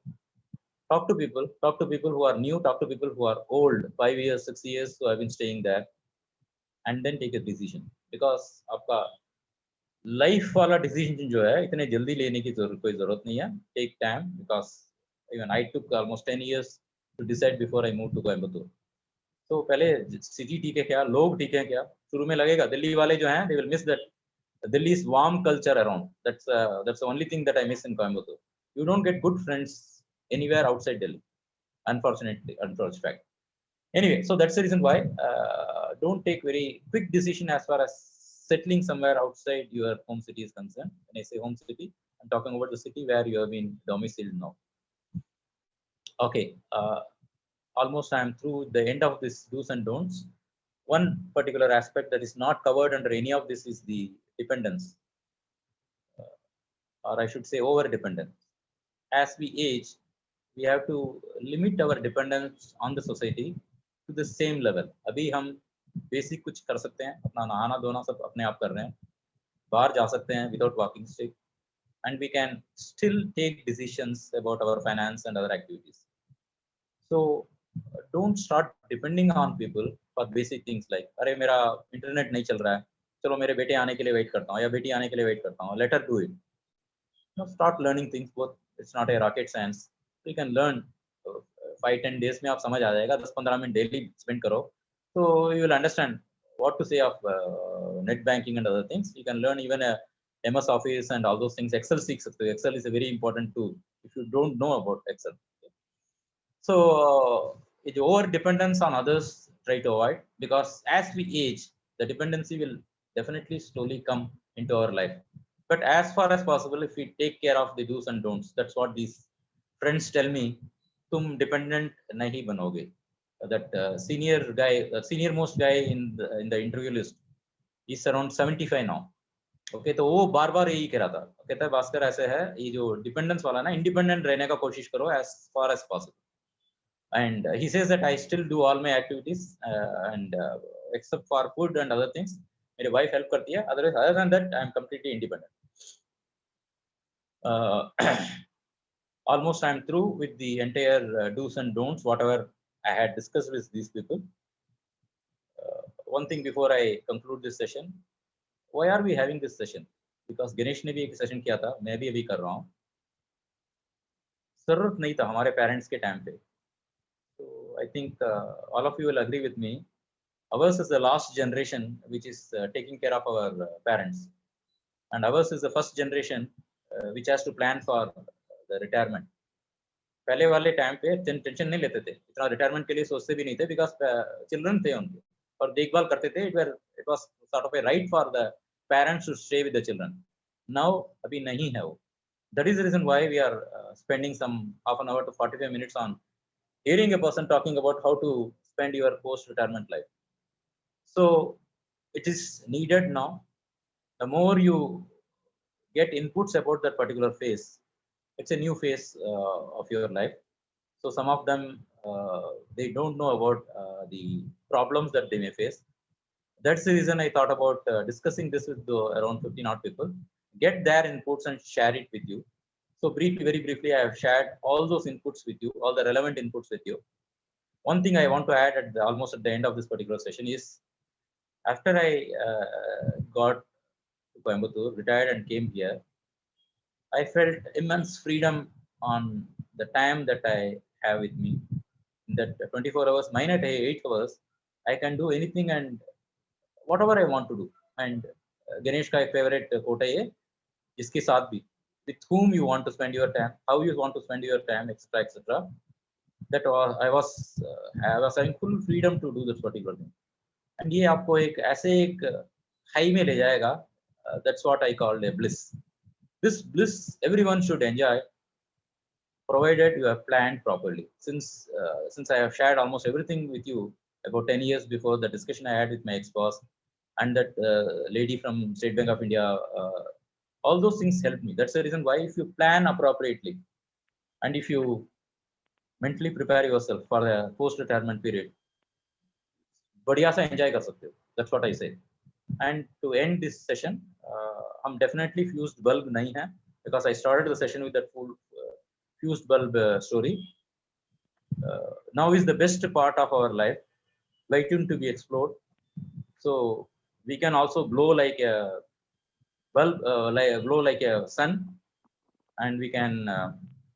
Talk to people who are new, talk to people who are old, 5 years, 6 years who have been staying there, and then take a decision. Because आपका life वाला decision जो है इतने जल्दी लेने की कोई जरूरत नहीं है. Take time, because even I took almost 10 years to decide before I move to Coimbatore. तो पहले सिटी ठीक है क्या, लोग ठीक है क्या, शुरू में लगेगा दिल्ली वाले जो हैं they will miss that Delhi's warm culture around. That's the only thing that I miss in Coimbatore. You don't get good friends anywhere outside Delhi, unfortunately, unfortunate fact. Anyway, so that's the reason why don't take very quick decision as far as settling somewhere outside your home city is concerned. When I say home city, I'm talking about the city where you have been domiciled now. Okay, almost I'm through the end of this do's and don'ts. One particular aspect that is not covered under any of this is the dependence, or I should say over dependence. As we age, we have to limit our dependence on the society to the same level. अभी हम basic कुछ कर सकते हैं, अपना नहाना धोना सब अपने आप कर रहे हैं, बाहर जा सकते हैं without walking stick, and we can still take decisions about our finance and other activities. So don't start depending on people for basic things like अरे मेरा इंटरनेट नहीं चल रहा है, चलो मेरे बेटे आने के लिए वेट करता हूँ या बेटी आने के लिए वेट करता हूँ, let her do it. Start learning things. Both, it's not a rocket science. You can learn 5-10 days में आप समझ आ जाएगा, 10-15 मिनट डेली स्पेंड करो, so you will understand what to say of net banking and other things. You can learn even a MS Office and all those things. Excel सीख सकते हो. Excel is a very important tool if you don't know about Excel. So the over dependence on others, try to avoid, because as we age, the dependency will definitely slowly come into our life. But as far as possible, if we take care of the do's and don'ts, that's what these friends tell me, tum dependent nahi banoge. That senior guy, senior most guy in the interview list, is around 75 now. Okay, तो वो बार बार यही कह रहा था, कहता है भास्कर ऐसे है, ये जो डिपेंडेंस वाला ना, इंडिपेंडेंट रहने का कोशिश करो as far as possible. And he says that I still do all my activities and except for food and other things, मेरी wife help करती है, other than that I am completely independent. Almost I am through with the entire do's and don'ts, whatever I had discussed with these people. One thing before I conclude this session, why are we having this session? Because Ganesh ने भी एक session किया था, मैं भी अभी कर रहा हूँ. जरूरत नहीं था हमारे parents के time पे. So I think all of you will agree with me. Ours is the last generation which is taking care of our parents, and ours is the first generation which has to plan for the retirement. पहले वाले time पे tension नहीं लेते थे, इतना retirement के लिए सोचते भी नहीं थे, बिकॉज चिल्ड्रन थे उनके और देखभाल करते थे. It was sort of a right for the parents to stay with the children. Now अभी नहीं है वो. That is the reason why we are spending some half an hour to 45 minutes on hearing a person talking about how to spend your post retirement life. So it is needed now. The more you get inputs about that particular phase, it's a new phase of your life. So some of them they don't know about the problems that they may face. That's the reason I thought about discussing this with around 15 odd people, get their inputs and share it with you. So briefly, very briefly, I have shared all those inputs with you, all the relevant inputs with you. One thing I want to add almost at the end of this particular session is, after I got to Coimbatore, retired and came here, I felt immense freedom on the time that I have with me. In that 24 hours, mine at 8 hours, I can do anything and whatever I want to do. And Ganesh ka favorite quote hai, jiske saath bhi, with whom you want to spend your time, how you want to spend your time, etc., etc. That was I was having full freedom to do this particular thing. And ये आपको एक ऐसे एक high में ले जाएगा. That's what I call a bliss. This bliss everyone should enjoy. provided you have planned properly. Since I have shared almost everything with you about 10 years before the discussion I had with my ex-boss and that lady from State Bank of India, all those things help me. That's the reason why if you plan appropriately and if you mentally prepare yourself for the post-retirement period, बढ़िया सा enjoy कर सकते हो. That's what I say. And to end this session, हम definitely fused bulb नहीं है, because I started the session with that full fused bulb story. Now is the best part of our life, waiting to be explored. So we can also blow like a bulb, blow like a sun, and we can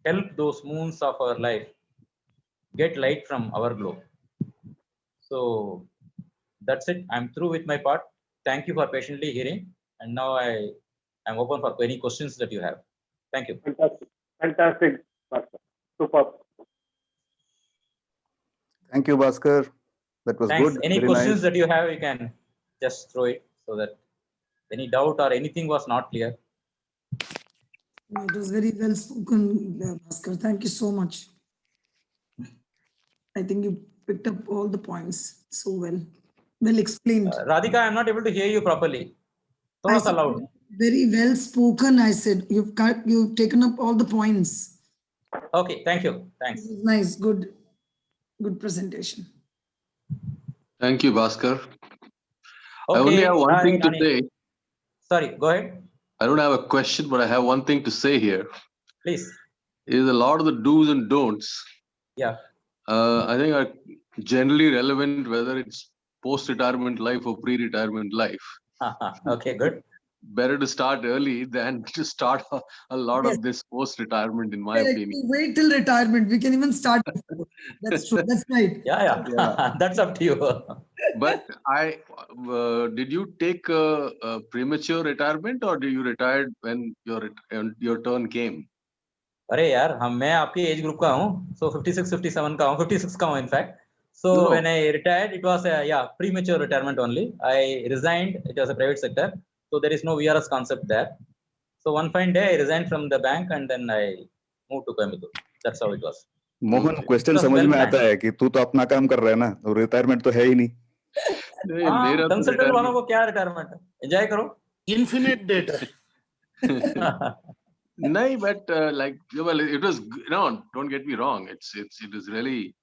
help those moons of our life get light from our glow. So that's it. I'm through with my part. Thank you for patiently hearing. And now I am open for any questions that you have. Thank you. Fantastic. Fantastic, Bhaskar. Superb. Thank you, Bhaskar. That was Thanks. good. Any Very questions nice. that you have, you can just throw it, so that any doubt or anything was not clear. No, it was very well spoken, Bhaskar. Thank you so much. I think you picked up all the points so well. Well explained. Radhika, I'm not able to hear you properly. I Thoda sa said, loud. very well spoken, I said. You've taken up all the points. Okay, thank you. Thanks. It was nice, good presentation. Thank you, Bhaskar. Okay, I only have one thing to Nani. say. Sorry, go ahead. I don't have a question, but I have one thing to say here. Please. Is a lot of the do's and don'ts. Yeah. I think are generally relevant, whether it's post-retirement life or pre-retirement life. Okay, good. Better to start early than to start a lot Yes. of this post-retirement, in my Correct. opinion. Wait till retirement. We can even start before. That's true. That's right. Yeah. That's up to you. But did you take a premature retirement, or do you retired when your turn came? अरे यार मैं आपके age group का हूँ, so 56 57 का हूँ, 56 का हूँ in fact. So No. when I retired, it was a premature retirement only. I resigned. It was a private sector, so there is no VRS concept there. So one fine day I resigned from the bank and then I moved to Coimbatore. That's how it was. Mohan, Okay. Question It was समझ well में आता planned. है कि तू तो अपना काम कर रहा है ना, तो रिटायरमेंट तो है ही नहीं. नहीं, मेरा तो कंसल्टेंट retirement- वालों को क्या रिटायरमेंट है, एंजॉय करो. Infinite data. No, but like, well, it was, don't get me wrong. It is really,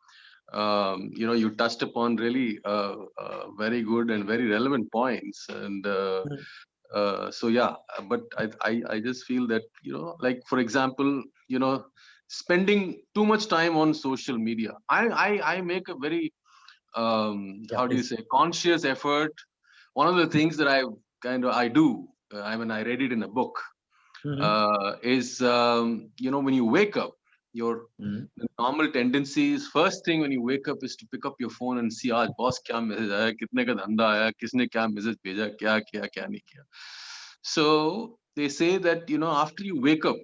you touched upon really very good and very relevant points. And so, yeah, but I just feel that, like, for example, spending too much time on social media. I make a very, how do you say, conscious effort. One of the things that I do, I read it in a book, is when you wake up, your normal tendency is, first thing when you wake up is to pick up your phone and see, aaj boss kya message aaya, kitne ka dhanda aaya, kisne kya message bheja, kya kiya, kya nahi kiya. So they say that after you wake up,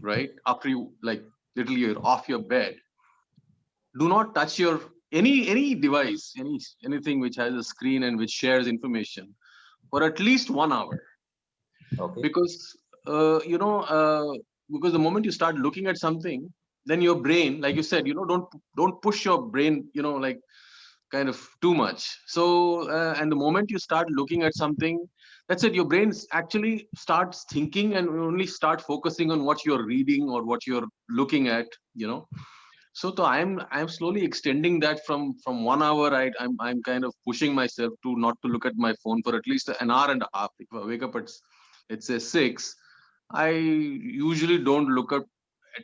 right, after you literally you're off your bed, do not touch your any device, anything which has a screen and which shares information for at least 1 hour. Okay. Because because the moment you start looking at something, then your brain, like you said, don't push your brain, like kind of too much. So and the moment you start looking at something, that's it, your brain actually starts thinking and only start focusing on what you're reading or what you're looking at. So I'm slowly extending that from 1 hour. I'm kind of pushing myself to not to look at my phone for at least an hour and a half. If I wake up at, let's say, 6, I usually don't look at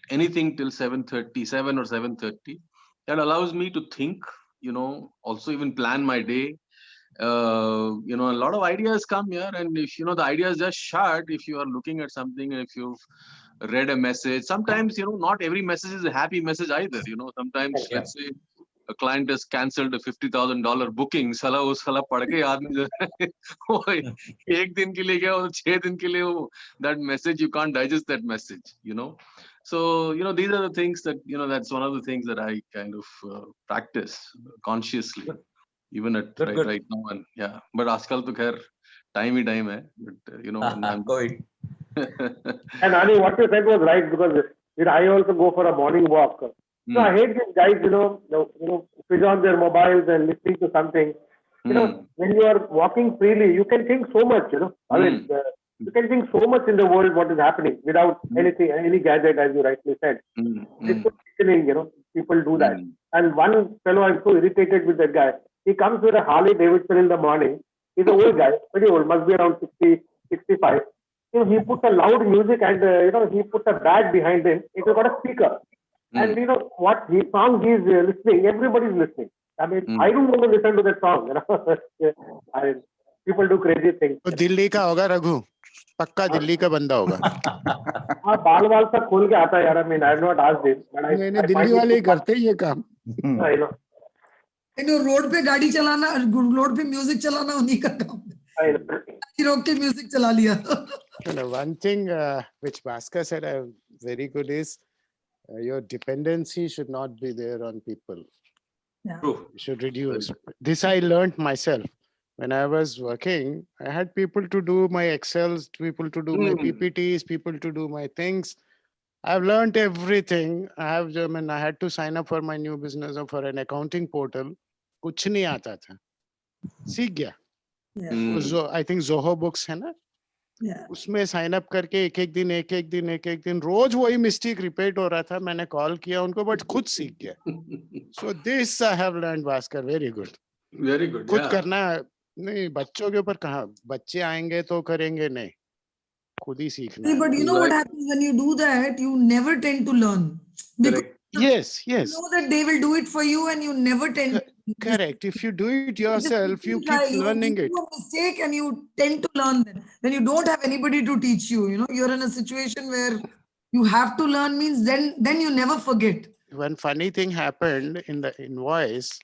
anything till 7:30, 7 or 7:30. That allows me to think, also even plan my day. A lot of ideas come here, and if the idea is just short, if you are looking at something, if you've read a message, sometimes not every message is a happy message either. Sometimes, Yeah. let's say a client has cancelled a $50,000 booking, साला वो साला पढ़ के आदमी जो है, वो एक दिन के लिए क्या, वो 6 दिन के लिए वो, that message, you can't digest that message. So these are the things that that's one of the things that I kind of practice consciously, even at Good. right now. And yeah, but आजकल तो खैर time hai, but when I'm COVID. And Ani, what you said was right, because I also go for a morning walk. So I hate these guys, switch on their mobiles and listening to something. When you are walking freely, you can think so much, I mean, you can think so much in the world what is happening without anything, any gadget, as you rightly said. It's so listening, people do that. And one fellow, I'm so irritated with that guy. He comes with a Harley Davidson in the morning. He's an old guy, pretty old, must be around 60, 65. He puts a loud music and, he puts a bag behind him. It's got a speaker. And what song he's listening, everybody's listening. I mean, I don't want to listen to that song. People do crazy things. तो दिल्ली का होगा रघु, पक्का दिल्ली का बंदा होगा. हाँ, बाल सब खोल के आता है यार. I mean, I have not asked him. मैंने दिल्ली वाले ही करते ही ये काम. I know. रोड पे गाड़ी चलाना, रोड पे म्यूजिक चलाना उन्हीं का काम है. रोक के म्यूजिक चला लिया. One thing which Bhaskar said very good is your dependency should not be there on people. Yeah. True. You should reduce. This I learned myself. When I was working, I had people to do my Excels, people to do my PPTs, people to do my things. I've learned everything. I had to sign up for my new business or for an accounting portal. कुछ नहीं आता था. सीख गया. Yeah. I think Zoho Books है ना? Yeah. उसमें sign up करके एक एक दिन रोज वही मिस्टेक रिपीट हो रहा था. मैंने कॉल किया उनको, बट खुद सीख गया. So this I have learned, Bhaskar, very good. Very good. खुद Yeah. करना नहीं, बच्चों के ऊपर कहाँ, बच्चे आएंगे तो करेंगे, नहीं, खुद ही सीखना है. But you know what happens when you do that? You never tend to learn. Because Correct. Yes, you yes, know that they will do it for you and you never tend to. correct. If you do it yourself, you try, keep learning you it. do a mistake and you tend to learn that. When you don't have anybody to teach you, you're in a situation where you have to learn, means then you never forget. One funny thing happened in the invoice.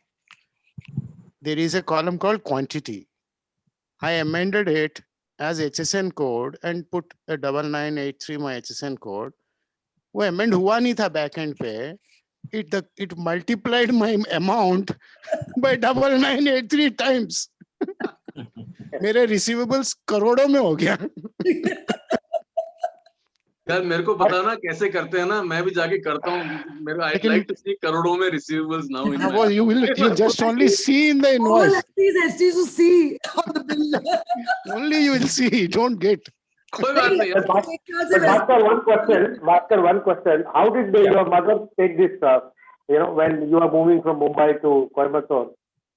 There is a column called quantity. I amended it as HSN code and put a 9983 my HSN code. वो amend हुआ नहीं था backend पे. It multiplied my amount by 9983 times. मेरे receivables करोड़ों में हो गया. यार मेरे को बताना कैसे करते हैं ना, मैं भी जाके करता हूँ. मेरे I'd लेकिन- like to see करोड़ों में receivables now. in हाँ, my- वो you'll just only see in the All invoice. STs to see on the bill. Only you will see, don't get. कोई बात नहीं यार. But Bhaskar, one question. How did your mother take this, when you are moving from Mumbai to Coimbatore?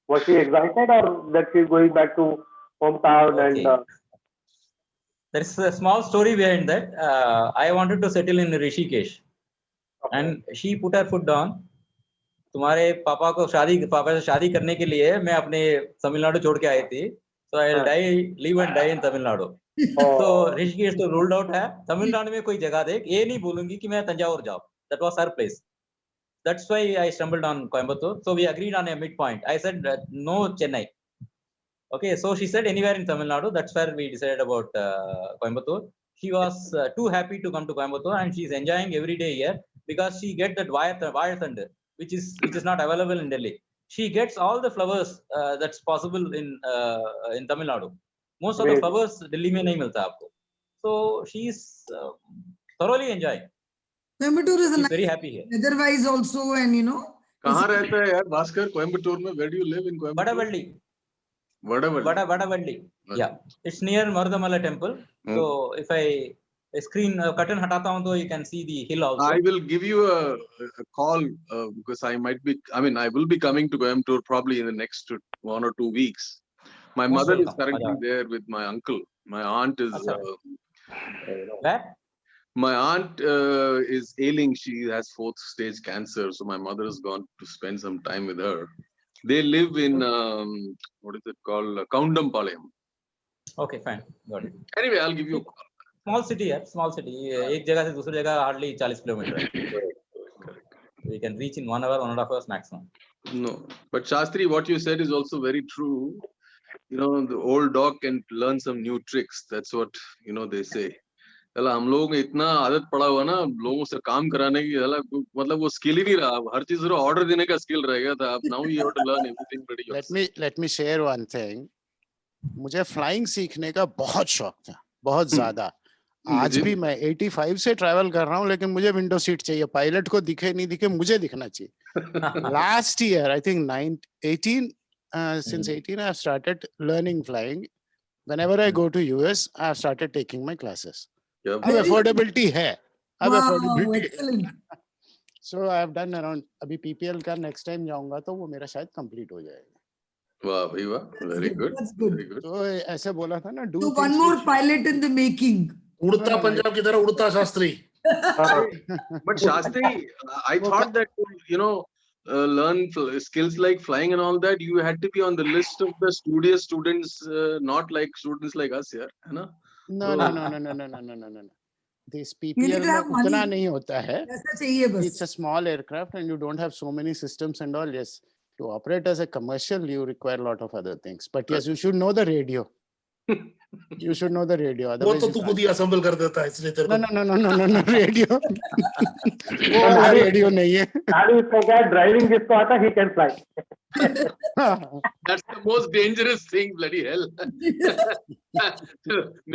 Was she excited or that she's going back to hometown Okay. and... There is a small story behind that. I wanted to settle in Rishikesh, and she put her foot down. तुम्हारे पापा से शादी करने के लिए मैं अपने तमिलनाडु छोड़ के आई थी. So I'll live and die in Tamil So Rishikesh तो ruled out है. तमिलनाडु में कोई जगह देख, ये नहीं बोलूंगी कि मैं तंजावुर जाऊँ. That was her place. That's why I stumbled on Coimbatore. So we agreed on a midpoint. I said no Chennai. Okay, so she said anywhere in Tamil Nadu. That's where we decided about Coimbatore. She was too happy to come to Coimbatore, and she's enjoying every day here because she gets that wire thunder, which is not available in Delhi. She gets all the flowers that's possible in Tamil Nadu. Most of the flowers Delhi में नहीं मिलता आपको. So she's thoroughly enjoying. Coimbatore is a She's nice very happy here. weather-wise also, and कहाँ रहता है यार भास्कर कोयम्बटूर में? Where do you live in Coimbatore? Vadavalli. Vadavalli. Vadavalli. Yeah, it's near Marudamala temple. So if I screen curtain हटाता हूँ तो you can see the hill also. I will give you a call because I will be coming to Coimbatore probably in the next 1 or 2 weeks. My Most mother is welcome. currently there with my uncle. My aunt is Where? my aunt is ailing. She has 4th stage cancer, so my mother has gone to spend some time with her. They live in what is it called, Kaundampalayam. Okay, fine, got it. Anyway, I'll give you a call. Small city है, small city. एक जगह से दूसरी जगह hardly 40 kilometre है. Correct. We can reach in 1 hour, 1.5 hours maximum. No, but Shastri, what you said is also very true. The old dog can learn some new tricks. That's what they say. हम लोग इतना आदत पड़ा हुआ ना लोगों से काम कराने की, मतलब वो स्किल ही नहीं रहा. हर चीज ऑर्डर देने का स्किल रह गया था. Now you have to learn everything pretty yourself. Let me share one thing. मुझे फ्लाइंग सीखने का बहुत शौक था, बहुत ज्यादा. आज भी मैं 85 से ट्रैवल कर रहा हूँ, लेकिन मुझे विंडो सीट चाहिए। पायलट को दिखे नहीं दिखे, मुझे दिखना चाहिए। Last year, I think 18, since 18, I have started learning flying. Whenever I go to US, I have started taking my classes. Yeah. अब Very affordability है, अब Wow, affordability है। excellent. So I have done around, अभी PPL का next time जाऊंगा तो वो मेरा शायद complete हो जाएगा। Wow, भाई वाह, very good, That's good. very good. तो ऐसे बोला था ना, do So one things more which- pilot in the making. उड़ता पंजाब की तरह उड़ता Shastri. But Shastri, I thought that you know, learn skills like flying and all that. You had to be on the list of the studious students, not like students like us here, है ना? No, no, no, no, no, no, no, no, no, no. This need PPL to में have उतना money. नहीं होता है। ऐसा चाहिए बस. It's a small aircraft and you don't have so many systems and all. Yes, to operate as a commercial, you require a lot of other things. But yes, you should know the radio. You should know the radio. वो Otherwise, तो you तू can't. खुद ही assemble कर देता है, इसलिए तेरे No, को। no, no, no, no, no, no, radio. वो वाला नानी- रेडियो नहीं है। नानी इसका क्या ड्राइविंग जिसको आता he can fly. That's the most dangerous thing, bloody hell.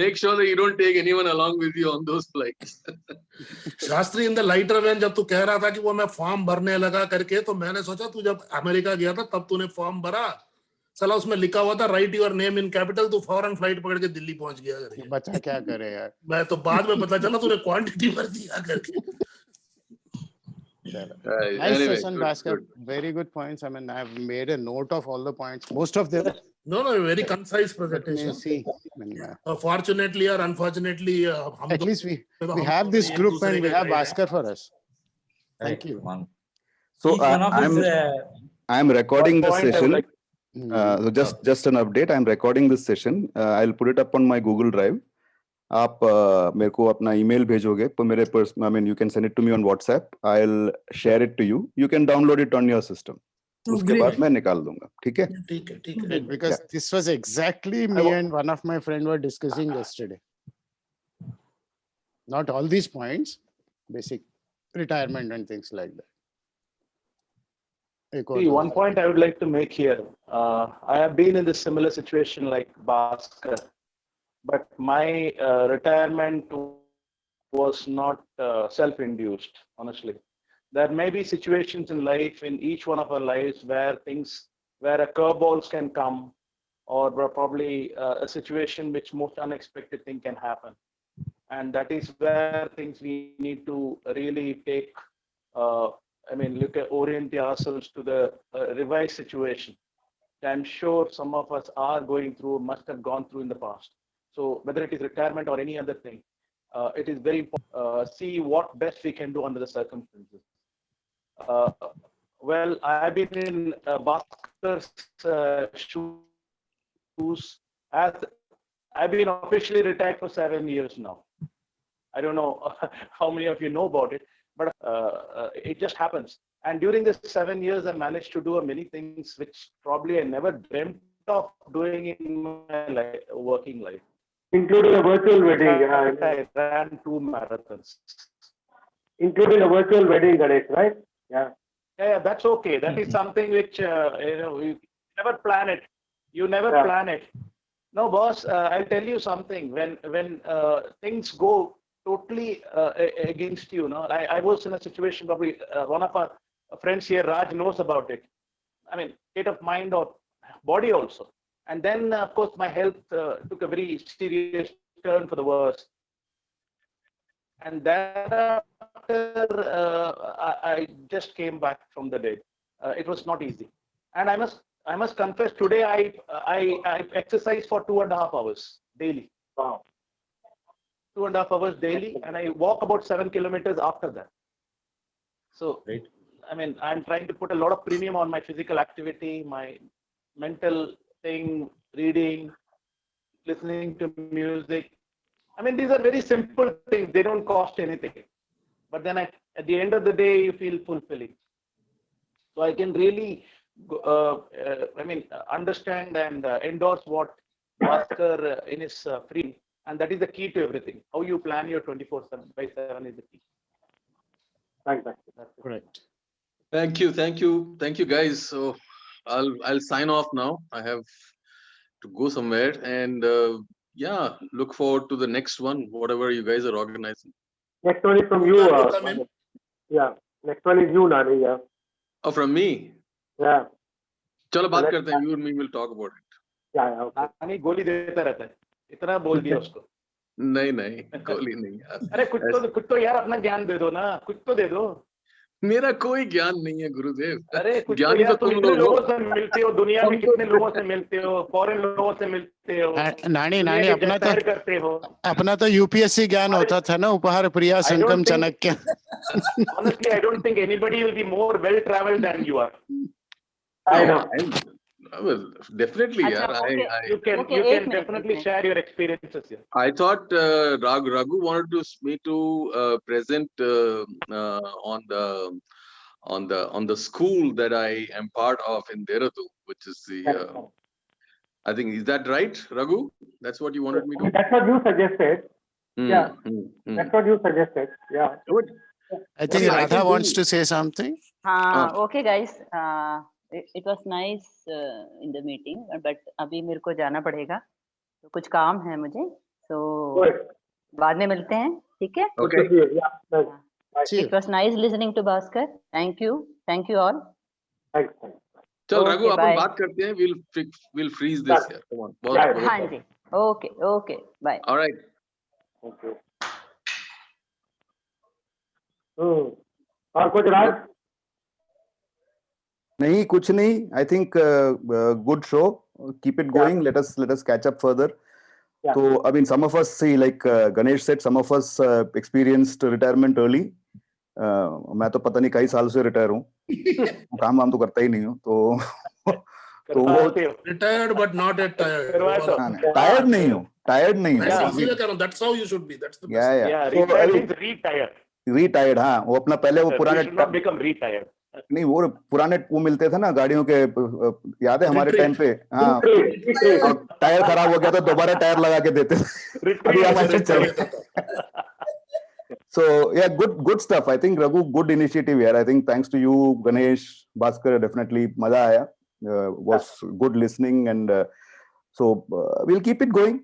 Make sure that you don't take anyone along with you on those flights. Shastri in the lighter when, जब तू कह रहा था कि वो मैं फॉर्म भरने लगा करके, तो मैंने सोचा तू जब अमेरिका गया था तब तूने फॉर्म भरा, साला उसमें लिखा हुआ था right your name in capital, तू फौरन फ्लाइट पकड़ के दिल्ली पहुंच गया करके। बच्चा क्या करे यार। मैं तो बाद में पता चला तूने क्वांटिटी भर दिया करके। Nice Anyway, session, good, Bhaskar. good. Very good points. I mean, I've made a note of all the points. Most of them. No, no, very concise Let me presentation. see. I mean, Fortunately or unfortunately, हम at least we हम have this एक group दूसरे and we के have guide हैं। Bhaskar for us. Thank Right, you. one. So Each one of I'm us, I'm recording this point I would session. like- So just an update. I'm recording this session. I'll put it up on my Google Drive. आप मेरे को अपना email भेजोगे तो मेरे I mean you can send it to me on WhatsApp. I'll share it to you. You can download it on your system. Oh, उसके great. बाद मैं निकाल दूंगा, ठीक है? ठीक है, ठीक है। Great, because this was exactly me and one of my friend were discussing yesterday. Not all these points, basic retirement and things like that. एक और See, one point I would like to make here. I have been in this similar situation like Bhaskar, but my retirement was not self-induced, honestly. There may be situations in life, in each one of our lives, where a curveballs can come, or probably a situation which most unexpected thing can happen. And that is where things we need to really take, orient ourselves to the revised situation. I'm sure some of us are going through, must have gone through in the past. So whether it is retirement or any other thing, it is very important. See what best we can do under the circumstances. Well, I've been in Bhaskar's shoes. As I've been officially retired for 7 years now. I don't know how many of you know about it, but it just happens. And during this 7 years, I managed to do many things which probably I never dreamt of doing in my working life. Including a virtual wedding, I ran 2 marathons. including a virtual wedding, Ganesh, right? Yeah. Yeah, that's okay. That is something which you never plan it. You never Yeah. plan it. No, boss. I'll tell you something. When things go totally against you, no. I was in a situation. Probably one of our friends here, Raj, knows about it. I mean, state of mind or body also. And then, of course, my health took a very serious turn for the worse. And thereafter, I just came back from the dead. It was not easy, and I must confess today I exercise for 2.5 hours daily. Wow. 2.5 hours daily, and I walk about 7 kilometers after that. So, Great. I mean, I'm trying to put a lot of premium on my physical activity, my mental thing, reading, listening to music. I mean, these are very simple things. They don't cost anything. But then at the end of the day, you feel fulfilling. So I can really, understand and endorse what Bhaskar in his free. And that is the key to everything. How you plan your 24/7 is the key. Thanks. Correct. Thank you, guys. So I'll sign off now. I have to go somewhere, and yeah, look forward to the next one, whatever you guys are organizing. Next one is from you. Nani, come in. Yeah. Next one is you, Nani. Yeah. Oh, from me. Yeah. चलो बात let's करते हैं. You and me will talk about it. Yeah. Yeah. Okay. नानी गोली देता रहता है, इतना बोल दिया उसको. नहीं गोली नहीं यार. अरे कुछ तो यार अपना ज्ञान दे दो ना, कुछ तो दे दो. मेरा कोई ज्ञान नहीं है गुरुदेव. अरे कुछ तो ज्ञानी यार, तो तुम तुम इतने लोग हो. लोगों से मिलते हो, दुनिया में कितने लोगों से मिलते हो, फॉरेन लोगों से मिलते हो, नानी दुनिया नानी के अपना तो सैर करते हो. अपना तो यूपीएससी ज्ञान होता था ना, उपहार प्रिया संगम Chanakya. Honestly, I don't think anybody will be more well traveled than you are. I know. Well, definitely, अच्छा, yaar. okay. You can Okay, एक definitely minute. share your experiences here. I thought Raghu wanted me to present on the school that I am part of in Dehradun, which is the I think, is that right, Raghu? That's what you wanted me to. That's what you suggested. Yeah. That's what you suggested. Yeah. Good. I think Yeah, I Radha can wants do- to say something. Okay guys, it was nice in the meeting, but अभी मेरे को जाना पड़ेगा, तो कुछ काम है मुझे, so Good. बाद में मिलते हैं, ठीक है? Good to see you. Yeah. Nice. See you. It was nice listening to Bhaskar. Thank you all. Thanks. Thanks. चल Okay, रघु अपन bye. बात करते हैं. We'll freeze this Done. here. Come on. Yeah, बहुत- हाँ जी, okay, bye. All right. Thank you. और कुछ राज? नहीं कुछ नहीं. I think good show. Keep it going. Let us catch up further. Yeah. So I mean, some of us see, like Ganesh said, some of us experienced retirement early. मैं तो पता नहीं कई साल से रिटायर हूँ. काम वाम तो करता ही नहीं हूँ. तो वो Retired but not yet tired. Tired नहीं हूँ. टायर्ड नहीं That's हूँ. easy, Karan. That's how you should be. That's the best. Yeah. So, Retired means retired. Retired. हाँ, वो अपना पहले वो You पुराने should not become retired. नहीं, वो पुराने वो मिलते थे ना गाड़ियों के, याद है हमारे टाइम पे. हाँ, टायर खराब हो गया तो दोबारा टायर लगा के देते थे. अभी हमारे चले. So yeah, good stuff. I think Raghu, good initiative here. I think thanks to you, Ganesh, Bhaskar, definitely मजा आया. Was good listening, and so we'll keep it going.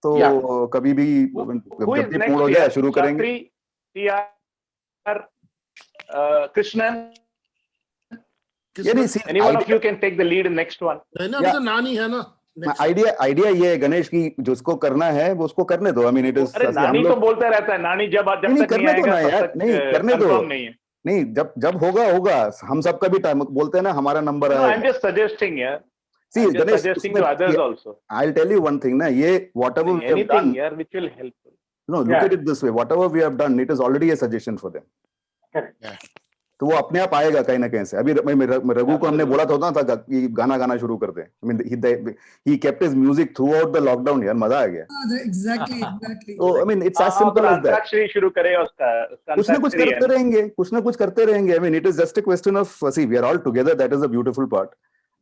तो कभी भी Who is जब भी next मूड हो जाए शुरू करेंगे. Shastri, TR, Krishnan. ये नहीं, see, Any one of you can take the lead in next one. नहीं ना, अभी तो नानी है ना. Next. आइडिया ये है गणेश की, जिसको करना है वो उसको करने दो. I mean, it is. अरे नानी तो बोलता रहता है, नानी जब तक नहीं करने दो ना आएगा यार. तब तक नहीं करने दो. confirm नहीं है. नहीं, जब होगा. हम सबका भी टाइम बोलते हैं ना, हमारा नंबर No, है. I'm just suggesting, yeah. See, I'm just Ganesh, suggesting to others also. I'll tell you one thing ना, ये whatever we have Anything, done, yeah, which will help. no, look at it this way, whatever we have done, it is already a suggestion for them. Correct. तो वो अपने आप आएगा कहीं ना कहीं से. अभी रघु को हमने बोला था कि गाना गाना शुरू कर दे. I mean, he kept his music throughout the lockdown. यार मजा आ गया. Exactly. So I mean, it's as simple as that. Antakshari शुरू करे उसका कुछ ना कुछ करते रहेंगे. I mean, it is just a question of, see, we are all together. That is the beautiful part.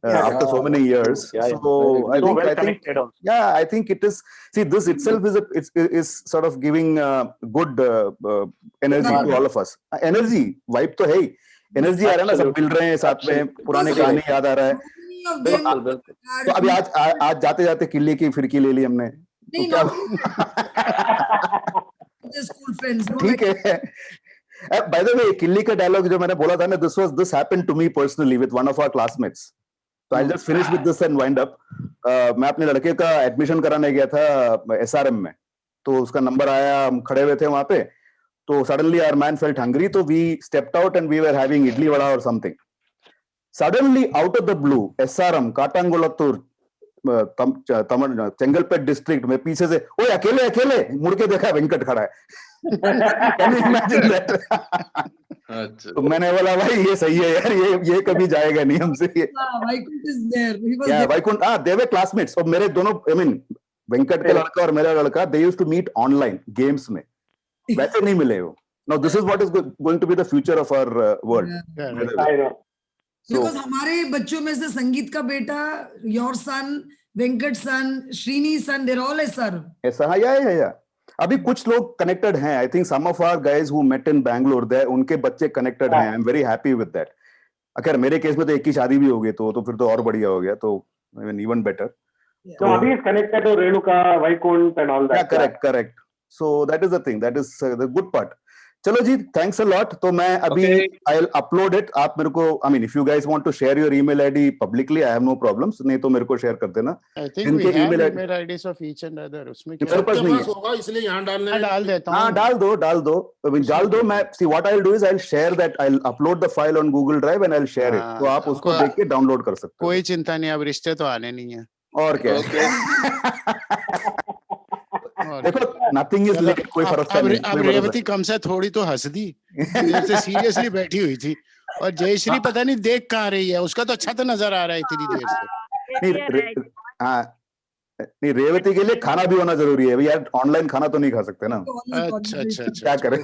After so many years, so I think it is. See, this itself is sort of giving good energy to all of us. Energy, vibe तो है ही. Energy आ रहा है ना, सब मिल रहे हैं साथ में, पुराने गाने याद आ रहा है. तो अभी आज जाते जाते किले की फिरकी ले ली हमने. तो क्या? School friends. ठीक है. By the way, किल्ली का डायलॉग जो मैंने बोला था ना, this happened to me personally with one of our classmates. So I'll just finish with this and wind up. मैं अपने लड़के का एडमिशन कराने गया था SRM में. तो उसका नंबर आया, हम खड़े हुए थे वहां पे. तो suddenly our man felt hungry, so we stepped out and we were having idli vada or something. Suddenly, out of the blue, SRM, Katangulattur, Chengalpet district में पीछे से, ओए अकेले मुड़ के देखा वेंकट खड़ा है. Can you imagine that? तो मैंने बोला भाई ये सही है यार, ये कभी जाएगा नहीं हमसे. Vaikunth is there. He was Yeah, there. Vaikunth, they were classmates. और मेरे दोनों, I mean, वेंकट का लड़का और मेरा लड़का, they used to meet online games में. वैसे नहीं मिले वो. Now this is what is going to be the future of our world. I know. Because हमारे बच्चों में से संगीत का बेटा, your son, Venkat son, Srini son, they're all SR. ऐसा है या. अभी कुछ लोग connected हैं. I think some of our guys who met in Bangalore, उनके बच्चे connected हैं. I'm very happy with that. अगर मेरे केस में तो एक की शादी भी हो गई तो फिर तो और बढ़िया हो गया. तो I mean even better. Yeah. So Abhi is connected to Renuka, Vaikunt and all that. Yeah, correct. So that is the thing. That is the good part. चलो जी, thanks a lot. तो मैं अभी I'll upload it. आप मेरे को, I mean, if you guys want to share your email ID publicly, I have no problems. नहीं तो मेरे को share कर देना. I think we have email IDs of each and other. उसमें क्या? मेरे पास नहीं है. होगा इसलिए यहाँ डालने मैं डाल देता हूँ. हाँ, डाल दो. I mean, डाल दो. मैं see what I'll do is I'll share that. I'll upload the file on Google Drive and I'll share it. तो आप उसको देख के download कर सकते हो. कोई चिंता नहीं, अब रिश्ते तो आने नहीं है. और क्या? देखो, nothing is like कोई फर्क नहीं. अब रेवती कम से थोड़ी तो हंस दी. जैसे सीरियसली बैठी हुई थी. और जयश्री पता नहीं देख कहाँ रही है. उसका तो अच्छा तो नजर आ रहा है इतनी देर से. नहीं, रेवती के लिए खाना भी होना जरूरी है. यार ऑनलाइन खाना तो नहीं खा सकते ना. अच्छा. क्या करें?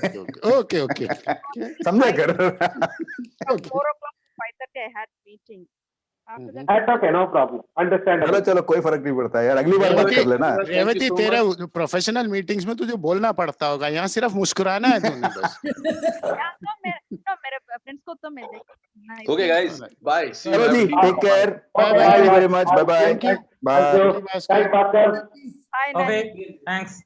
ओके. समझा कर. 4 o'clock to 5:30 I had meeting. That's okay, no problem. Understand. चलो कोई फर्क नहीं पड़ता यार. अगली बार बात कर लेना. रेवती तेरा प्रोफेशनल मीटिंग्स में तुझे बोलना पड़ता होगा. यहाँ सिर्फ मुस्कुराना है तूने बस. मेरे फ्रेंड्स को तो मैं देख. Okay guys, bye. चलो जी, take care. Thank you very much. Bye. Thank you. Bye. Thanks, Bhaskar. Bye. Okay, thanks.